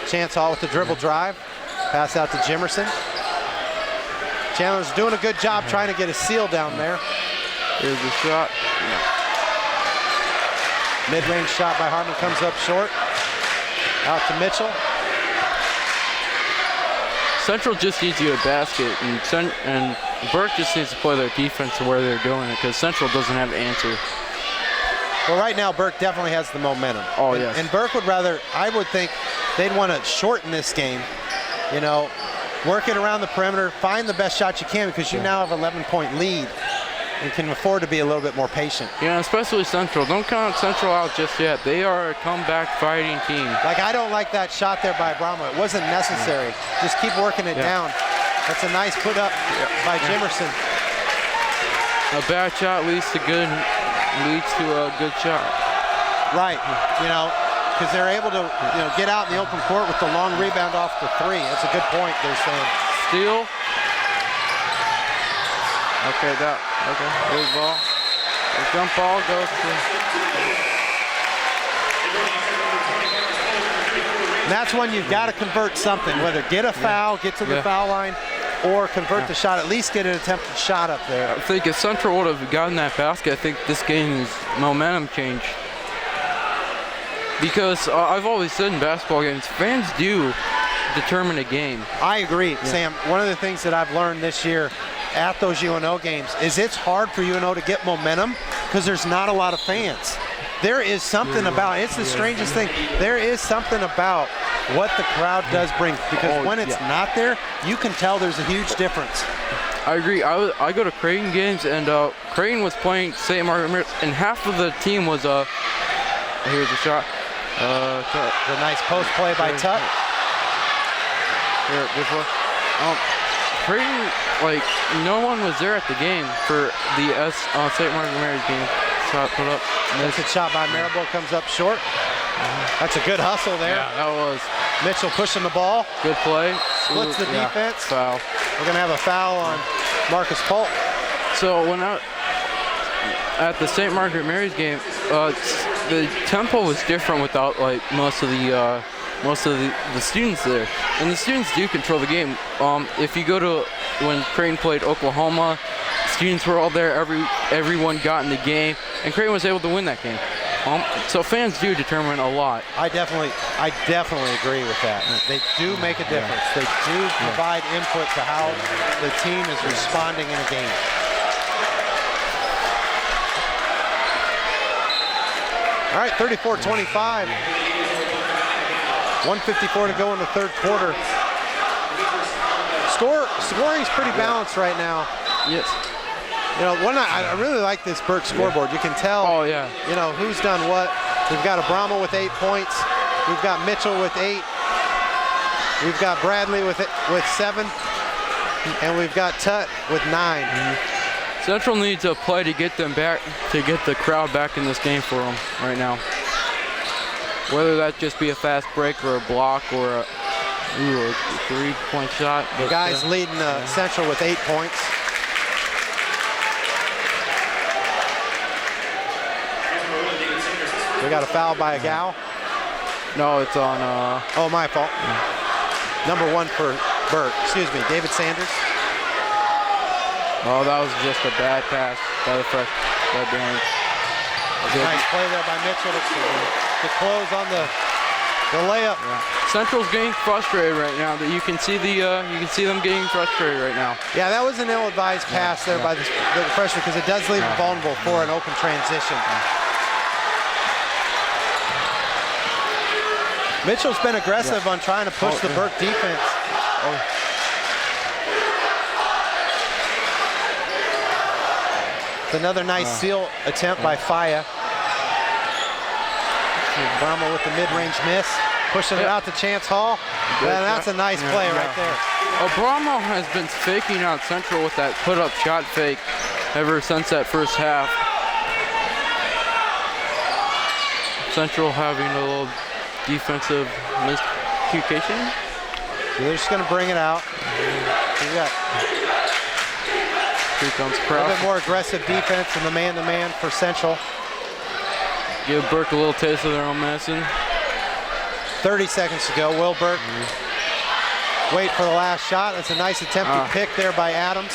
Chance Hall with the dribble drive. Pass out to Jimerson. Chandler's doing a good job trying to get a seal down there. Here's the shot. Mid-range shot by Harmon comes up short. Out to Mitchell. Central just needs to get a basket, and Burke just needs to play their defense to where they're doing it, because Central doesn't have an answer. Well, right now Burke definitely has the momentum. Oh, yes. And Burke would rather, I would think, they'd want to shorten this game. You know, work it around the perimeter, find the best shot you can, because you now have an 11-point lead and can afford to be a little bit more patient. Yeah, especially Central. Don't count Central out just yet. They are a comeback fighting team. Like, I don't like that shot there by Abramo. It wasn't necessary. Just keep working it down. That's a nice put up by Jimerson. A bad shot leads to a good shot. Right, you know, because they're able to, you know, get out in the open court with the long rebound off the 3. That's a good point, they're saying. Steal. Okay, big ball. The jump ball goes to... And that's when you've got to convert something, whether get a foul, get to the foul line, or convert the shot, at least get an attempted shot up there. I think if Central would have gotten that basket, I think this game's momentum changed. Because I've always said in basketball games, fans do determine a game. I agree, Sam. One of the things that I've learned this year at those UNO games is it's hard for UNO to get momentum because there's not a lot of fans. There is something about, it's the strangest thing, there is something about what the crowd does bring, because when it's not there, you can tell there's a huge difference. I agree. I go to Creighton games, and Creighton was playing St. Margaret, and half of the team was, here's the shot. The nice post play by Tut. Here, this one. Creighton, like, no one was there at the game for the St. Margaret Mary's game. Shot put up. That's a shot by Marable, comes up short. That's a good hustle there. Yeah, that was. Mitchell pushing the ball. Good play. Splits the defense. Foul. We're going to have a foul on Marcus Polk. So when at the St. Margaret Mary's game, the tempo was different without like most of the students there, and the students do control the game. If you go to when Creighton played Oklahoma, students were all there. Everyone got in the game, and Creighton was able to win that game. So fans do determine a lot. I definitely agree with that. They do make a difference. They do provide input to how the team is responding in a game. All right, 34-25. 1:54 to go in the third quarter. Scoring's pretty balanced right now. Yes. You know, I really like this Burke scoreboard. You can tell, you know, who's done what. We've got Abramo with 8 points. We've got Mitchell with 8. We've got Bradley with 7. And we've got Tut with 9. Central needs a play to get them back, to get the crowd back in this game for them right now. Whether that just be a fast break or a block or a 3-point shot. The guys leading Central with 8 points. We got a foul by a gal. No, it's on. Oh, my fault. Number 1 for Burke. Excuse me, David Sanders. Oh, that was just a bad pass by the behind. Nice play there by Mitchell to close on the layup. Yeah. Central's getting frustrated right now. That you can see them getting frustrated right now. Yeah, that was an ill-advised pass there by the freshman because it does leave them vulnerable for an open transition. Mitchell's been aggressive on trying to push the Burke defense. It's another nice seal attempt by Faya. Brahma with the mid-range miss, pushing it out to Chance Hall. And that's a nice play right there. Brahma has been faking out Central with that put-up shot fake ever since that first half. Central having a little defensive miscommunication. So they're just going to bring it out. Here comes A Kraft. little bit more aggressive defense in the man-to-man for Central. Give Burke a little taste of their own medicine. 30 seconds to go. Will Burke wait for the last shot. That's a nice attempted pick there by Adams.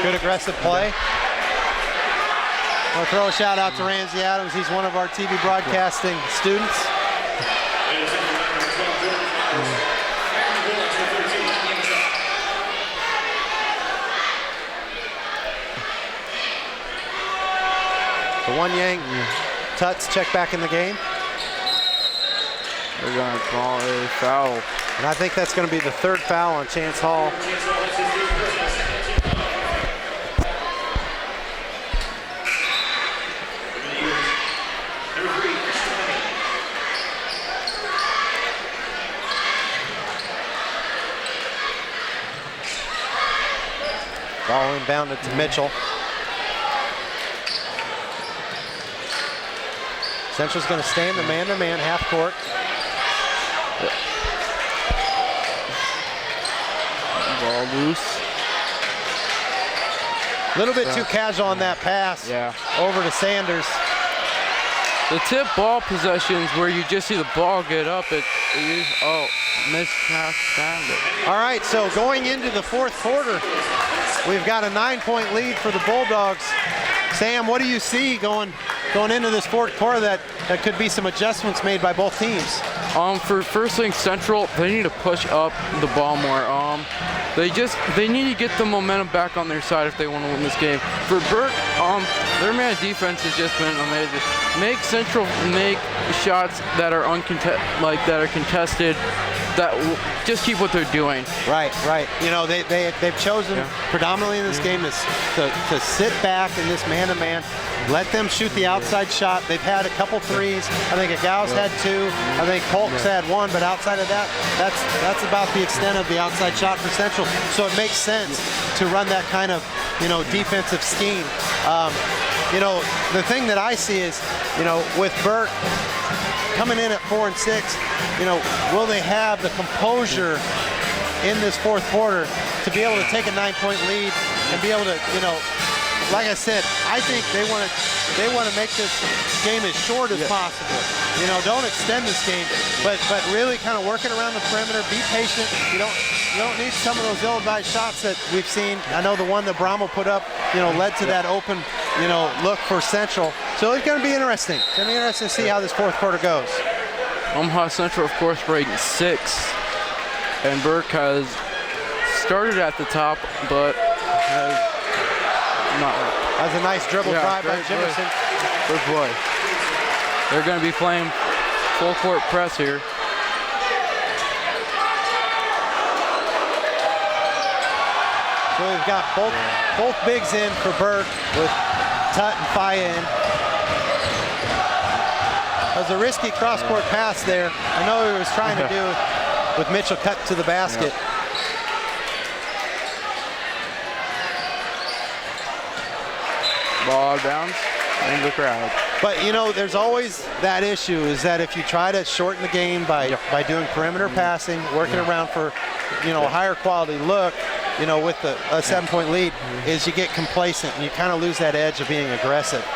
Good aggressive play. I'll throw a shout out to Ramsey Adams. He's one of our TV broadcasting students. So one Yang Tuts check back in the game. They're going to call a foul. And I think that's going to be the third foul on Chance Hall. Ball inbounded to Mitchell. Central's going to stay in the man-to-man half court. Ball loose. A little bit too casual on that pass. Yeah. Over to Sanders. The tip ball possessions where you just see the ball get up, missed pass down. All right, so going into the fourth quarter, we've got a 9-point lead for the Bulldogs. Sam, what do you see going into this fourth quarter that could be some adjustments made by both teams? For first thing, Central, they need to push up the ball more. They need to get the momentum back on their side if they want to win this game. For Burke, their man defense has just been amazing. Make Central make shots that are contested. Just keep what they're doing. Right. You know, they've chosen predominantly in this game to sit back in this man-to-man, let them shoot the outside shot. They've had a couple threes. I think Agao's had two. I think Polk's had one. But outside of that, that's about the extent of the outside shot for Central. So it makes sense to run that kind of defensive scheme. The thing that I see is with Burke coming in at 4 and 6, will they have the composure in this fourth quarter to be able to take a 9-point lead and be able to, like I said, I think they want to make this game as short as possible. Don't extend this game, but really kind of work it around the perimeter. Be patient. You don't need some of those ill-advised shots that we've seen. I know the one that Brahma put up, led to that open, look for Central. So it's going to be interesting. It's going to be interesting to see how this fourth quarter goes. Omaha Central, of course, rating 6, and Burke has started at the top, but has not. That's a nice dribble drive by Jimerson. Good boy. They're going to be playing full court press here. So we've got both bigs in for Burke with Tut and Faya in. That was a risky cross-court pass there. I know he was trying to do with Mitchell cut to the basket. Ball out of bounds in the crowd. But there's always that issue is that if you try to shorten the game by doing perimeter passing, working around for a higher quality look, with a 7-point lead, is you get complacent and you kind of lose that edge of being aggressive.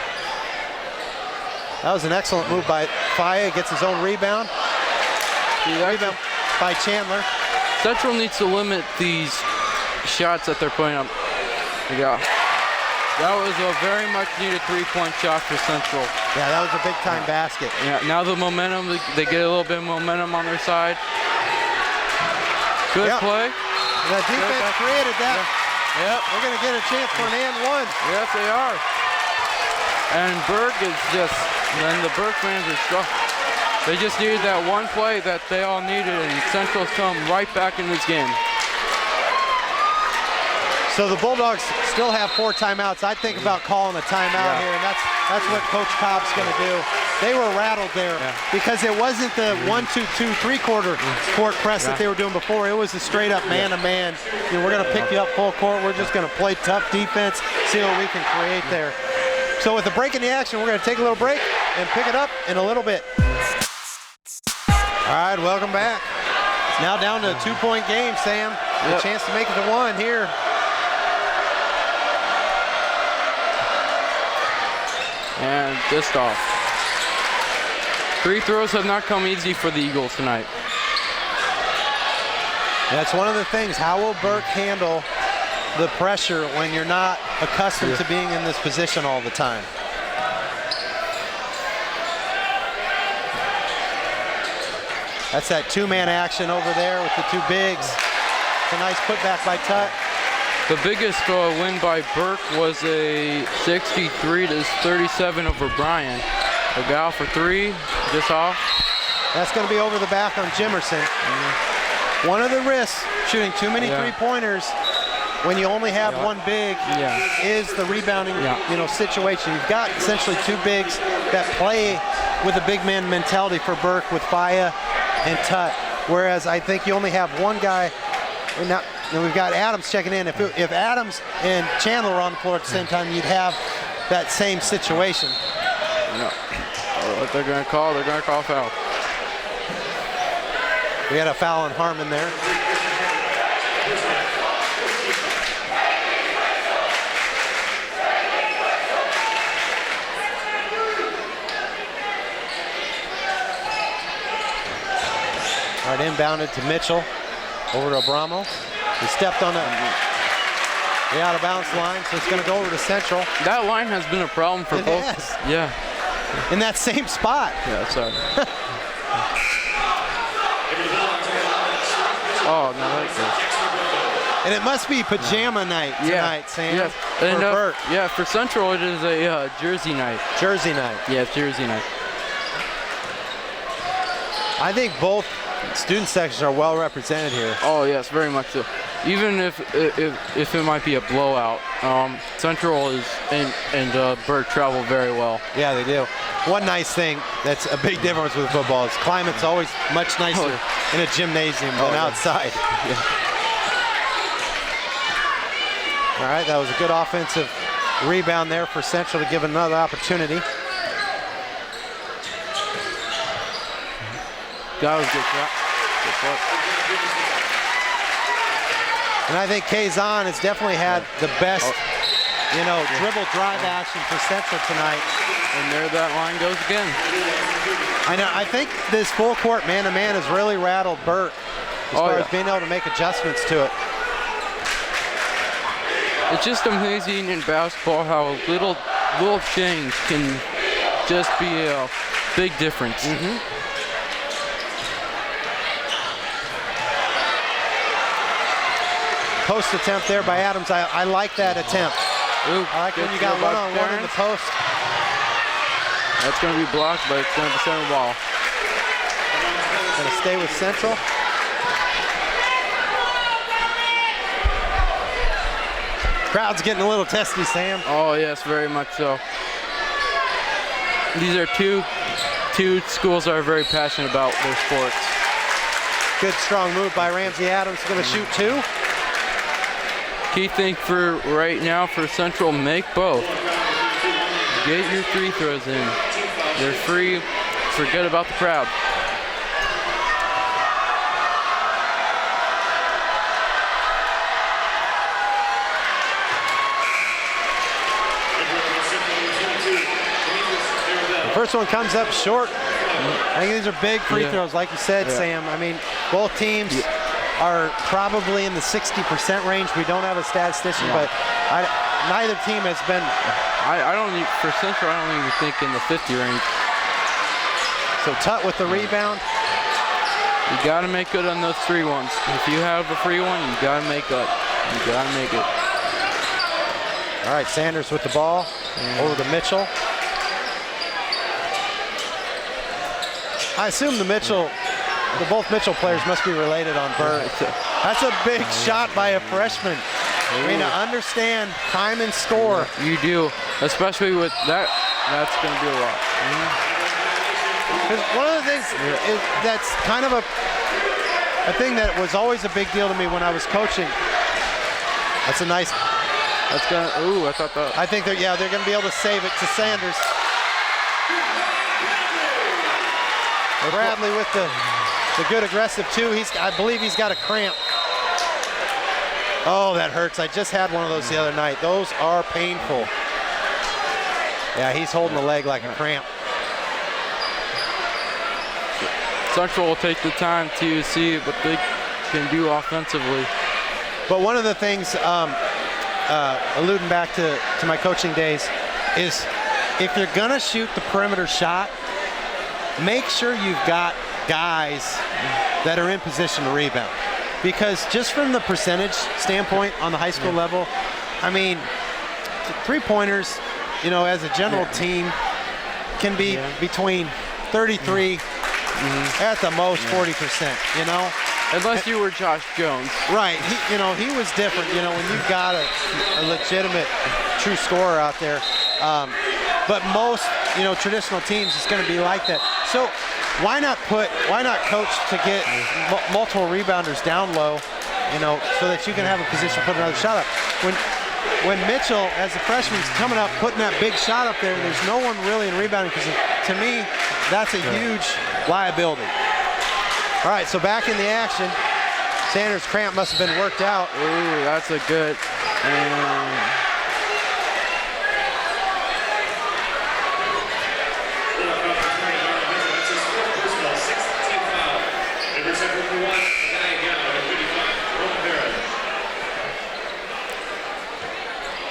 That was an excellent move by Faya. Gets his own rebound. Rebound by Chandler. Central needs to limit these shots that they're putting up. Yeah. That was a very much needed 3-point shot for Central. Yeah, that was a big time basket. Yeah, now the momentum, they get a little bit of momentum on their side. Good play. The defense created that. Yep. We're going to get a chance for an and one. Yes, they are. And Burke is just, and the Burke fans are struck. They just needed that one play that they all needed, and Central's come right back in this game. So the Bulldogs still have 4 timeouts. I'd think about calling a timeout here, and that's what Coach Cobb's going to do. They were rattled there because it wasn't the 1-2-2 3/4 court press that they were doing before. It was a straight up man-to-man. You know, we're going to pick you up full court. We're just going to play tough defense, see what we can create there. So with the break in the action, we're going to take a little break and pick it up in a little bit. All right, welcome back. It's now down to a 2-point game, Sam. A chance to make it to 1 here. And disc off. Free throws have not come easy for the Eagles tonight. That's one of the things. How will Burke handle the pressure when you're not accustomed to being in this position all the time? That's that 2-man action over there with the 2 bigs. It's a nice putback by Tut. The biggest win by Burke was a 63-37 over Bryan. Gal for 3, just off. That's going to be over the back on Jimerson. One of the risks, shooting too many 3-pointers when you only have 1 big, is the rebounding situation. You've got essentially 2 bigs that play with a big man mentality for Burke with Faya and Tut, whereas I think you only have 1 guy. And we've got Adams checking in. If Adams and Chandler were on the floor at the same time, you'd have that same situation. No. What they're going to call? They're going to call foul. We had a foul on Harmon there. All right, inbounded to Mitchell. Over to Abramo. He stepped on the out of bounds line, so it's going to go over to Central. That line has been a problem for both. Yes. Yeah. In that same spot. Yeah, sorry. Oh, no, like this. And it must be pajama night tonight, Sam. Yes. For Burke. Yeah, for Central it is a jersey night. Jersey night. Yeah, it's jersey night. I think both student sections are well represented here. Oh yes, very much so. Even if it might be a blowout, Central is and Burke travel very well. Yeah, they do. One nice thing that's a big difference with football is climate's always much nicer in a gymnasium than outside. All right, that was a good offensive rebound there for Central to give another opportunity. That was good shot. Good shot. And I think Kazan has definitely had the best, dribble drive action for Central tonight. And there that line goes again. I know. I think this full court man-to-man has really rattled Burke as far as being able to make adjustments to it. It's just amazing in basketball how little change can just be a big difference. Post attempt there by Adams. I like that attempt. Ooh, I like when you got one-on-one in the post. That's going to be blocked, but it's going to be Central Bball. Going to stay with Central. Crowd's getting a little testy, Sam. Oh yes, very much so. These are two schools that are very passionate about their sports. Good strong move by Ramsey Adams. Going to shoot 2. Key thing for right now for Central, make both. Get your free throws in. They're free. Forget about the crowd. The first one comes up short. I think these are big free throws, like you said, Sam. I mean, both teams are probably in the 60% range. We don't have a statistician, but Neither team has been. I don't need, for Central, I don't even think in the 50 range. So Tut with the rebound. You gotta make good on those 3 ones. If you have a free one, you gotta make up. You gotta make it. All right, Sanders with the ball over to Mitchell. I assume both Mitchell players must be related on Burke. That's a big shot by a freshman. I mean, to understand time and score. You do, especially with that. That's gonna be a lot. Because one of the things that's kind of a thing that was always a big deal to me when I was coaching. That's a nice. That's gonna. Ooh, I thought that. I think they're gonna be able to save it to Sanders. Bradley with the good aggressive two. I believe he's got a cramp. Oh, that hurts. I just had one of those the other night. Those are painful. Yeah, he's holding the leg like a cramp. Central will take the time to see what they can do offensively. But one of the things, alluding back to my coaching days, is if you're gonna shoot the perimeter shot, make sure you've got guys that are in position to rebound. Because just from the percentage standpoint on the high school level, I mean, three-pointers, as a general team, can be between 33 at the most 40%, Unless you were Josh Jones. Right, he was different, when you've got a legitimate true scorer out there. But most, traditional teams, it's going to be like that. So why not coach to get multiple rebounders down low, so that you can have a position to put another shot up. When Mitchell, as a freshman, is coming up, putting that big shot up there, there's no one really in rebounding, because to me, that's a huge liability. All right, so back in the action. Sanders' cramp must have been worked out. Ooh, that's a good.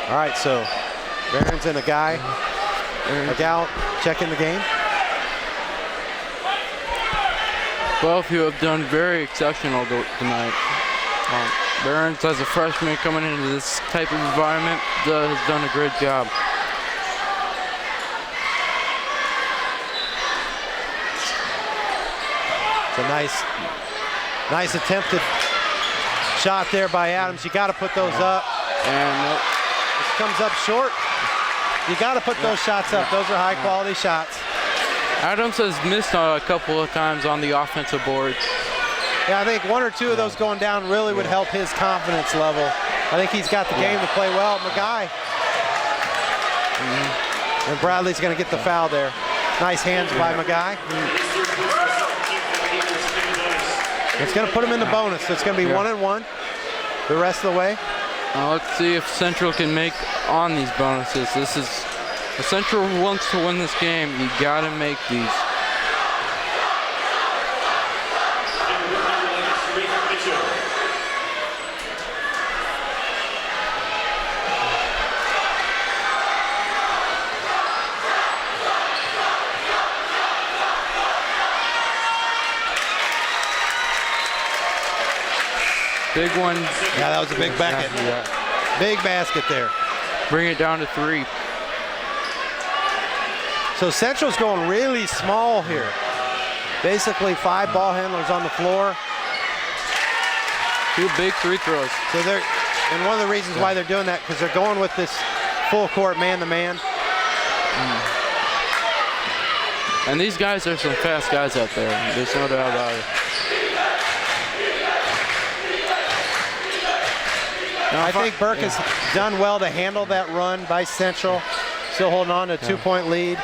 All right, so Barron's and a gal checking the game. Both who have done very exceptional tonight. Barron's, as a freshman coming into this type of environment, has done a great job. It's a nice attempted shot there by Adams. You got to put those up. And this comes up short. You got to put those shots up. Those are high quality shots. Adams has missed a couple of times on the offensive board. Yeah, I think one or two of those going down really would help his confidence level. I think he's got the game to play well. McGuy. And Bradley's going to get the foul there. Nice hands by McGuy. It's going to put him in the bonus. So it's going to be 1-1 the rest of the way. Let's see if Central can make on these bonuses. If Central wants to win this game, you got to make these. Big one. Yeah, that was a big bucket. Yeah. Big basket there. Bring it down to 3. So Central's going really small here. Basically 5 ball handlers on the floor. 2 big free throws. So and one of the reasons why they're doing that, because they're going with this full court man-to-man. And these guys are some fast guys out there. There's no doubt about it. Now, I think Burke has done well to handle that run by Central. Still holding on to a 2-point lead.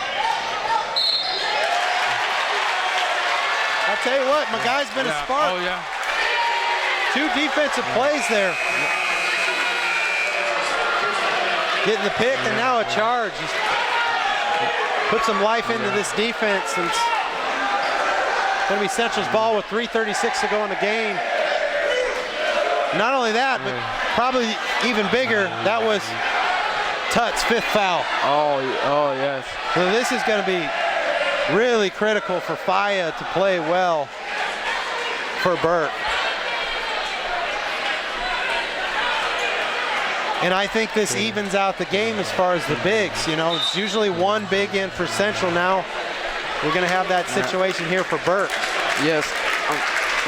I'll tell you what, McGuy's been a spark. Oh, yeah. 2 defensive plays there. Getting the pick and now a charge. He's put some life into this defense. And it's going to be Central's ball with 3:36 to go in the game. Not only that, but probably even bigger, that was Tutt's 5th foul. Oh yes. So this is going to be really critical for Faya to play well for Burke. And I think this evens out the game as far as the bigs. You know, it's usually one big in for Central. Now we're going to have that situation here for Burke. Yes,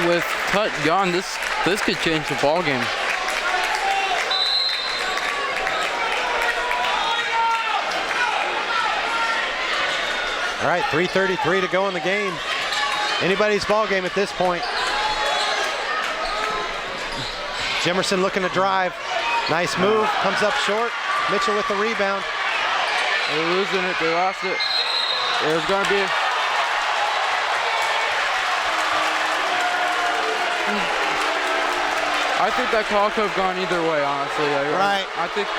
with Tutt gone, this could change the ball game. All right, 3:33 to go in the game. Anybody's ball game at this point. Jimerson looking to drive. Nice move, comes up short. Mitchell with the rebound. They're losing it, they lost it. There's gonna be I think that call could have gone either way, honestly. Right. I think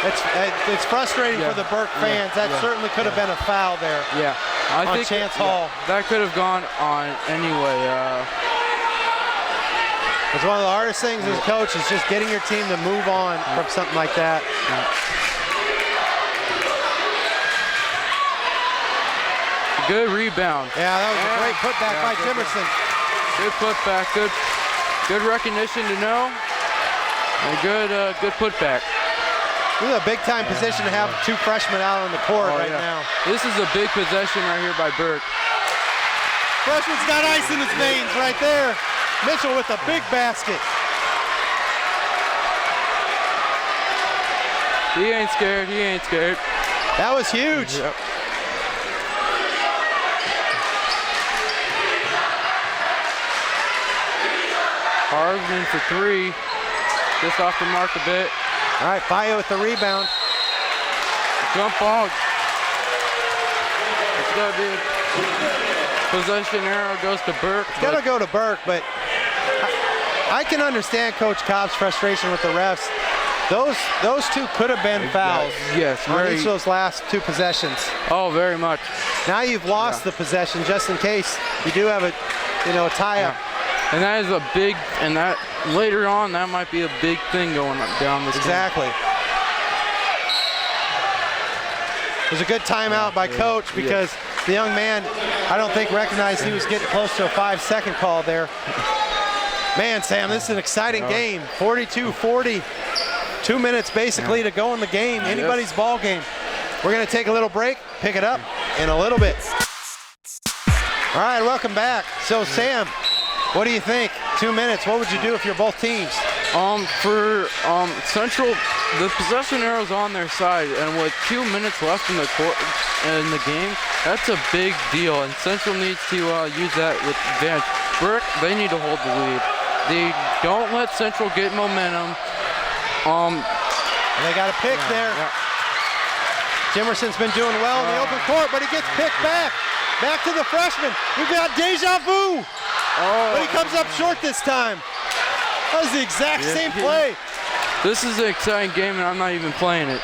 it's frustrating for the Burke fans. That certainly could have been a foul there. Yeah. I think Chance Hall. That could have gone on anyway. It's one of the hardest things as a coach is just getting your team to move on from something like that. Good rebound. Yeah, that was a great putback by Jimerson. Good putback. Good recognition to know. And good putback. This is a big time position to have 2 freshmen out on the court now. This is a big possession right here by Burke. Freshman's got ice in his veins right there. Mitchell with a big basket. He ain't scared. That was huge. Yep. Harvin for 3. Just off the mark a bit. All right, Faya with the rebound. Jump ball. It's going to be possession arrow goes to Burke. It's got to go to Burke, but I can understand Coach Cobb's frustration with the refs. Those 2 could have been fouls. Yes, on each of those last 2 possessions. Oh, very much. Now you've lost the possession just in case you do have a tie-up. Yeah. And that is a big, and that later on, that might be a big thing going down this Exactly. game. It was a good timeout by Coach because the young man, I don't think recognized he was getting close to a 5-second call there. Man, Sam, this is an exciting game. 42-40. 2 minutes basically to go in the game. Anybody's ball game. We're going to take a little break, pick it up in a little bit. All right, welcome back. So, Sam, what do you think? 2 minutes, what would you do if you're both teams? For Central, the possession arrow's on their side, and with 2 minutes left in the court in the game, that's a big deal, and Central needs to use that with advantage. Burke, they need to hold the lead. They don't let Central get momentum. They got a pick there. Yeah. Jimerson's been doing well in the open court, but he gets picked back. Back to the freshman. We've got deja vu. But he comes up short this time. That was the exact same play. This is an exciting game, and I'm not even playing it.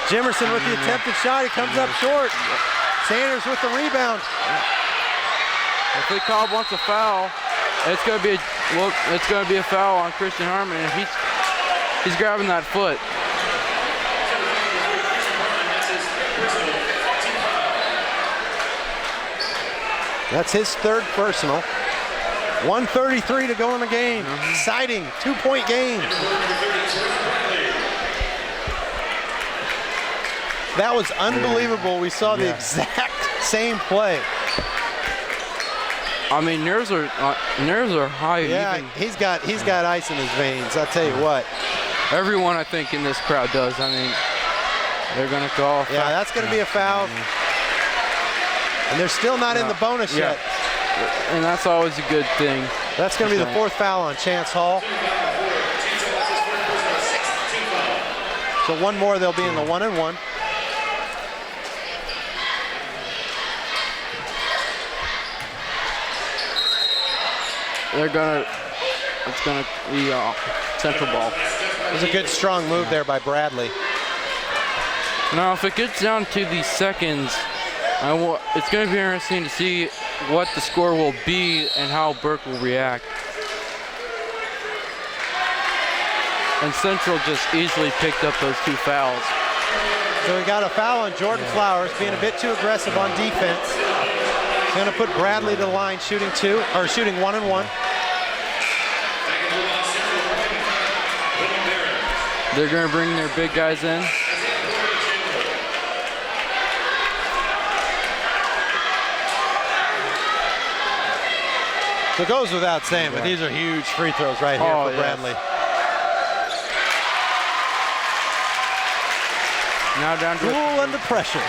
Jimerson with the attempted shot. He comes up short. Sanders with the rebound. If Lee Cobb wants a foul, it's going to be a foul on Christian Harmon, and he's grabbing that foot. That's his 3rd personal. 1:33 to go in the game. Exciting 2-point game. That was unbelievable. We saw the exact same play. I mean, nerves are high. Yeah, he's got ice in his veins. I'll tell you what. Everyone, I think, in this crowd does. I mean, they're gonna call. Yeah, that's gonna be a foul. And they're still not in the bonus yet. And that's always a good thing. That's going to be the 4th foul on Chance Hall. So one more, they'll be in the 1-and-1. It's gonna be Central Bball. It was a good strong move there by Bradley. Now, if it gets down to the seconds, it's going to be interesting to see what the score will be and how Burke will react. and Central just easily picked up those 2 fouls. So we got a foul on Jordan Flowers, being a bit too aggressive on defense. He's going to put Bradley to the line, shooting 1 and 1. They're going to bring their big guys in. So it goes without saying, but these are huge free throws right here for Bradley. Now down to cool under pressure.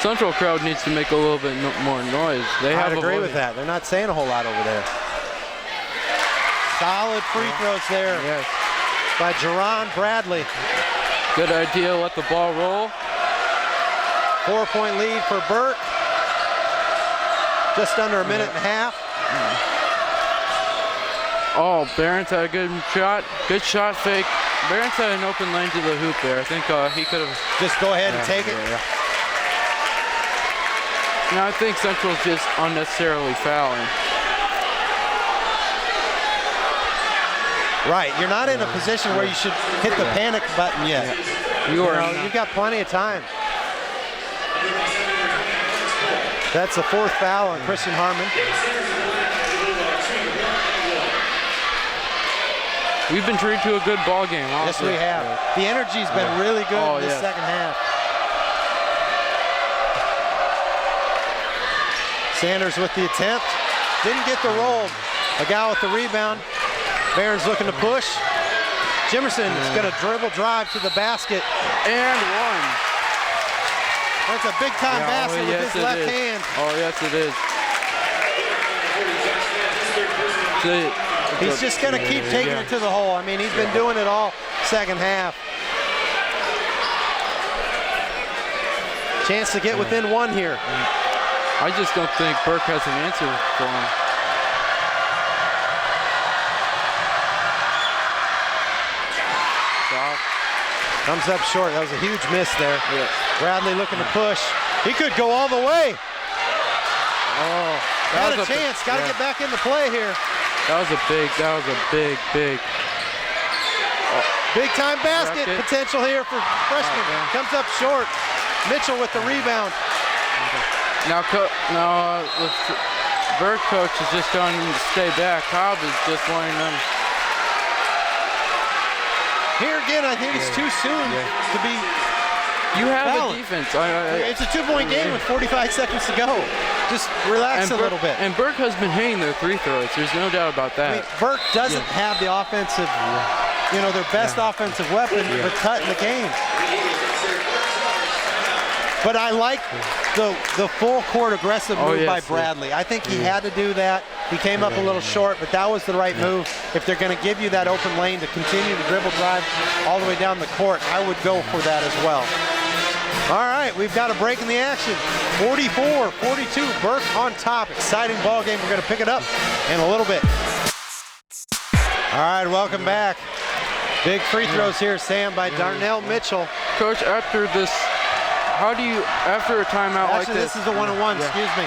Central crowd needs to make a little bit more noise. I'd agree with that. They're not saying a whole lot over there. Solid free throws there by Jerron Bradley. Good idea, let the ball roll. 4-point lead for Burke. Just under a minute and a half. Oh, Barron's had a good shot. Good shot fake. Barron's had an open lane to the hoop there. I think he could have just go ahead and take it. No, I think Central's just unnecessarily fouling. Right, you're not in a position where you should hit the panic button yet. You've got plenty of time. That's the 4th foul on Christian Harmon. We've been treated to a good ball game. Honestly. Yes, we have. The energy's been really good in the second half. Sanders with the attempt. Didn't get the roll. A guy with the rebound. Barron's looking to push. Jimerson's going to dribble drive to the basket. And one. That's a big-time basket with his left hand. Oh, yes, it is. He's just going to keep taking it to the hole. I mean, he's been doing it all second half. Chance to get within 1 here. I just don't think Burke has an answer for him. Comes up short. That was a huge miss there. Yes. Bradley looking to push. He could go all the way. Oh, got a chance. Got to get back into play here. That was a big. Big time basket potential here for freshman. Comes up short. Mitchell with the rebound. Now the Burke coach is just telling him to stay back. Cobb is just wanting them. Here again, I think it's too soon to be. You have a defense. It's a 2-point game with 45 seconds to go. Just relax a little bit. And Burke has been hitting their 3 throws. There's no doubt about that. I mean, Burke doesn't have the offensive, their best offensive weapon for cutting the game. But I like the full court aggressive move by Bradley. I think he had to do that. He came up a little short, but that was the right move. If they're going to give you that open lane to continue to dribble drive all the way down the court, I would go for that as well. All right, we've got a break in the action. 44-42, Burke on top. Exciting ball game. We're going to pick it up in a little bit. All right, welcome back. Big free throws here, Sam, by Darnell Mitchell. Coach, after this, how do you, after a timeout like this? This is a 1-on-1, excuse me.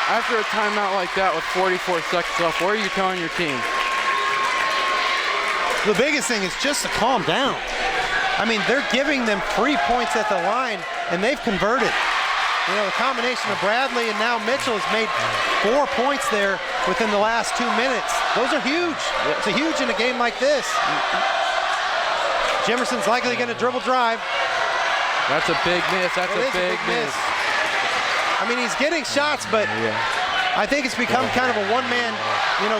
After a timeout like that with 44 seconds left, what are you telling your team? The biggest thing is just to calm down. I mean, they're giving them 3 points at the line, and they've converted. The combination of Bradley and now Mitchell has made 4 points there within the last 2 minutes. Those are huge. It's a huge in a game like this. Jimerson's likely going to dribble drive. That's a big miss. That's a big miss. I mean, he's getting shots, but I think it's become kind of a one-man,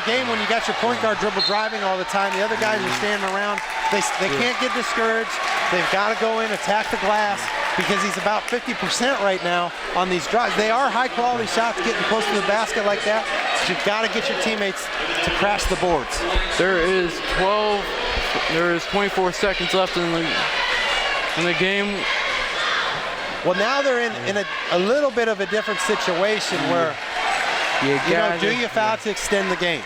game when you got your point guard dribble driving all the time. The other guys are standing around. They can't get discouraged. They've got to go in, attack the glass, because he's about 50% right now on these drives. They are high-quality shots getting close to the basket like that, but you've got to get your teammates to crash the boards. There is 24 seconds left in the game. Well, now they're in a little bit of a different situation where, do you foul to extend the game?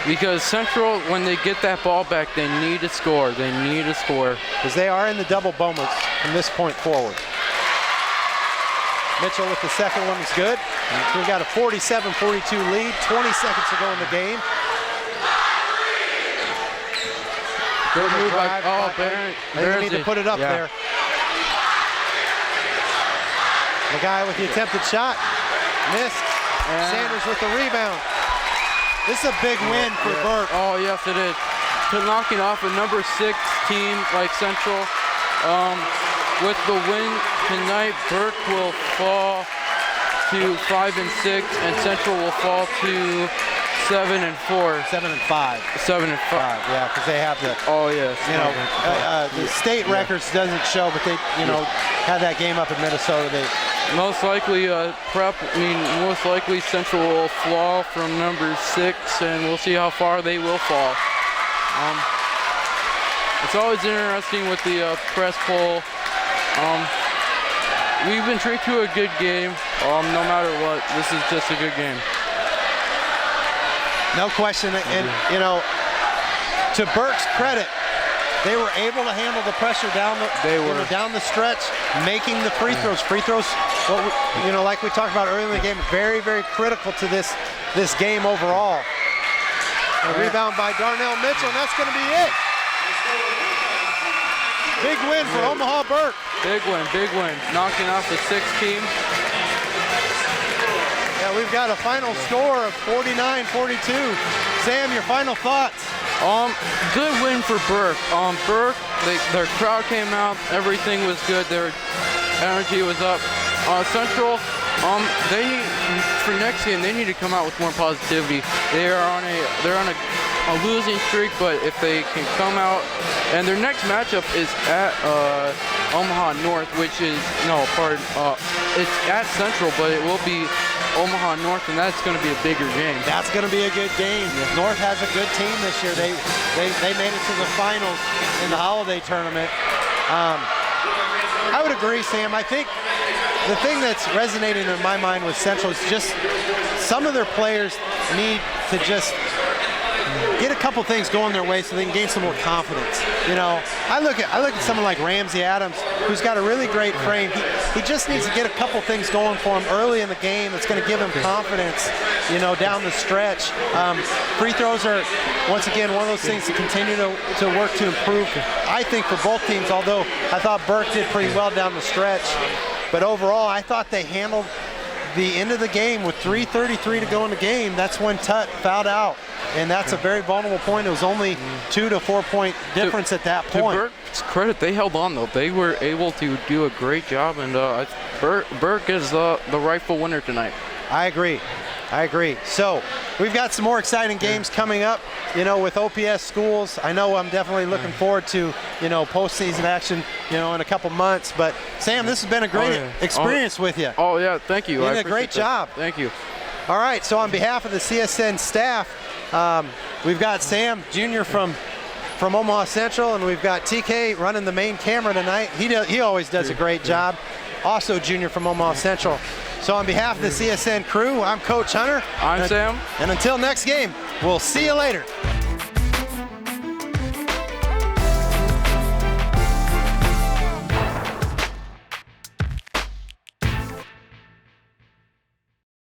Because Central, when they get that ball back, they need to score. They need to score. Because they are in the double bonus from this point forward. Mitchell with the second one is good. So we've got a 47-42 lead, 20 seconds to go in the game. Good move by, They need to put it up there. The guy with the attempted shot missed. Sanders with the rebound. This is a big win for Burke. Oh, yes, it is. To knocking off a number 6 team like Central. With the win tonight, Burke will fall to 5-6, and Central will fall to 7-4. 7-5. 7-5. Yeah, because they have the. Oh yes. The state records doesn't show, but they had that game up in Minnesota. They most likely most likely Central will fall from number 6, and we'll see how far they will fall. It's always interesting with the press poll. We've been treated to a good game. No matter what, this is just a good game. No question, and to Burke's credit, they were able to handle the pressure down the stretch, making the free throws. Free throws, like we talked about earlier in the game, very, very critical to this game overall. A rebound by Darnell Mitchell, and that's going to be it. Big win for Omaha Burke. Big win. Knocking off the 6th team. Yeah, we've got a final score of 49-42. Sam, your final thoughts? Good win for Burke. Burke, their crowd came out. Everything was good. Their energy was up. Central, they need, for next game, they need to come out with more positivity. They're on a losing streak, but if they can come out, and their next matchup is at Omaha North, which is it's at Central, but it will be Omaha North, and that's going to be a bigger game. That's going to be a good game. Yeah. North has a good team this year. They made it to the finals in the holiday tournament. I would agree, Sam. I think the thing that's resonating in my mind with Central is just some of their players need to just get a couple things going their way so they can gain some more confidence. I look at someone like Ramsey Adams, who's got a really great frame. He just needs to get a couple things going for him early in the game that's going to give him confidence, down the stretch. Free throws are, once again, one of those things to continue to work to improve, I think, for both teams, although I thought Burke did pretty well down the stretch. But overall, I thought they handled the end of the game with 3:33 to go in the game. That's when Tutt fouled out. And that's a very vulnerable point. It was only 2 to 4 point difference at that point. To Burke's credit, they held on, though. They were able to do a great job, and Burke is the rightful winner tonight. I agree. So we've got some more exciting games coming up, with OPS schools. I know I'm definitely looking forward to, postseason action, in a couple months. But Sam, this has been a great experience with you. Oh yeah, thank you. You did a great job. Thank you. All right, so on behalf of the CSN staff, we've got Sam Jr. from Omaha Central, and we've got TK running the main camera tonight. He always does a great job. Also Junior from Omaha Central. So on behalf of the CSN crew, I'm Coach Hunter. I'm Sam. And until next game, we'll see you later.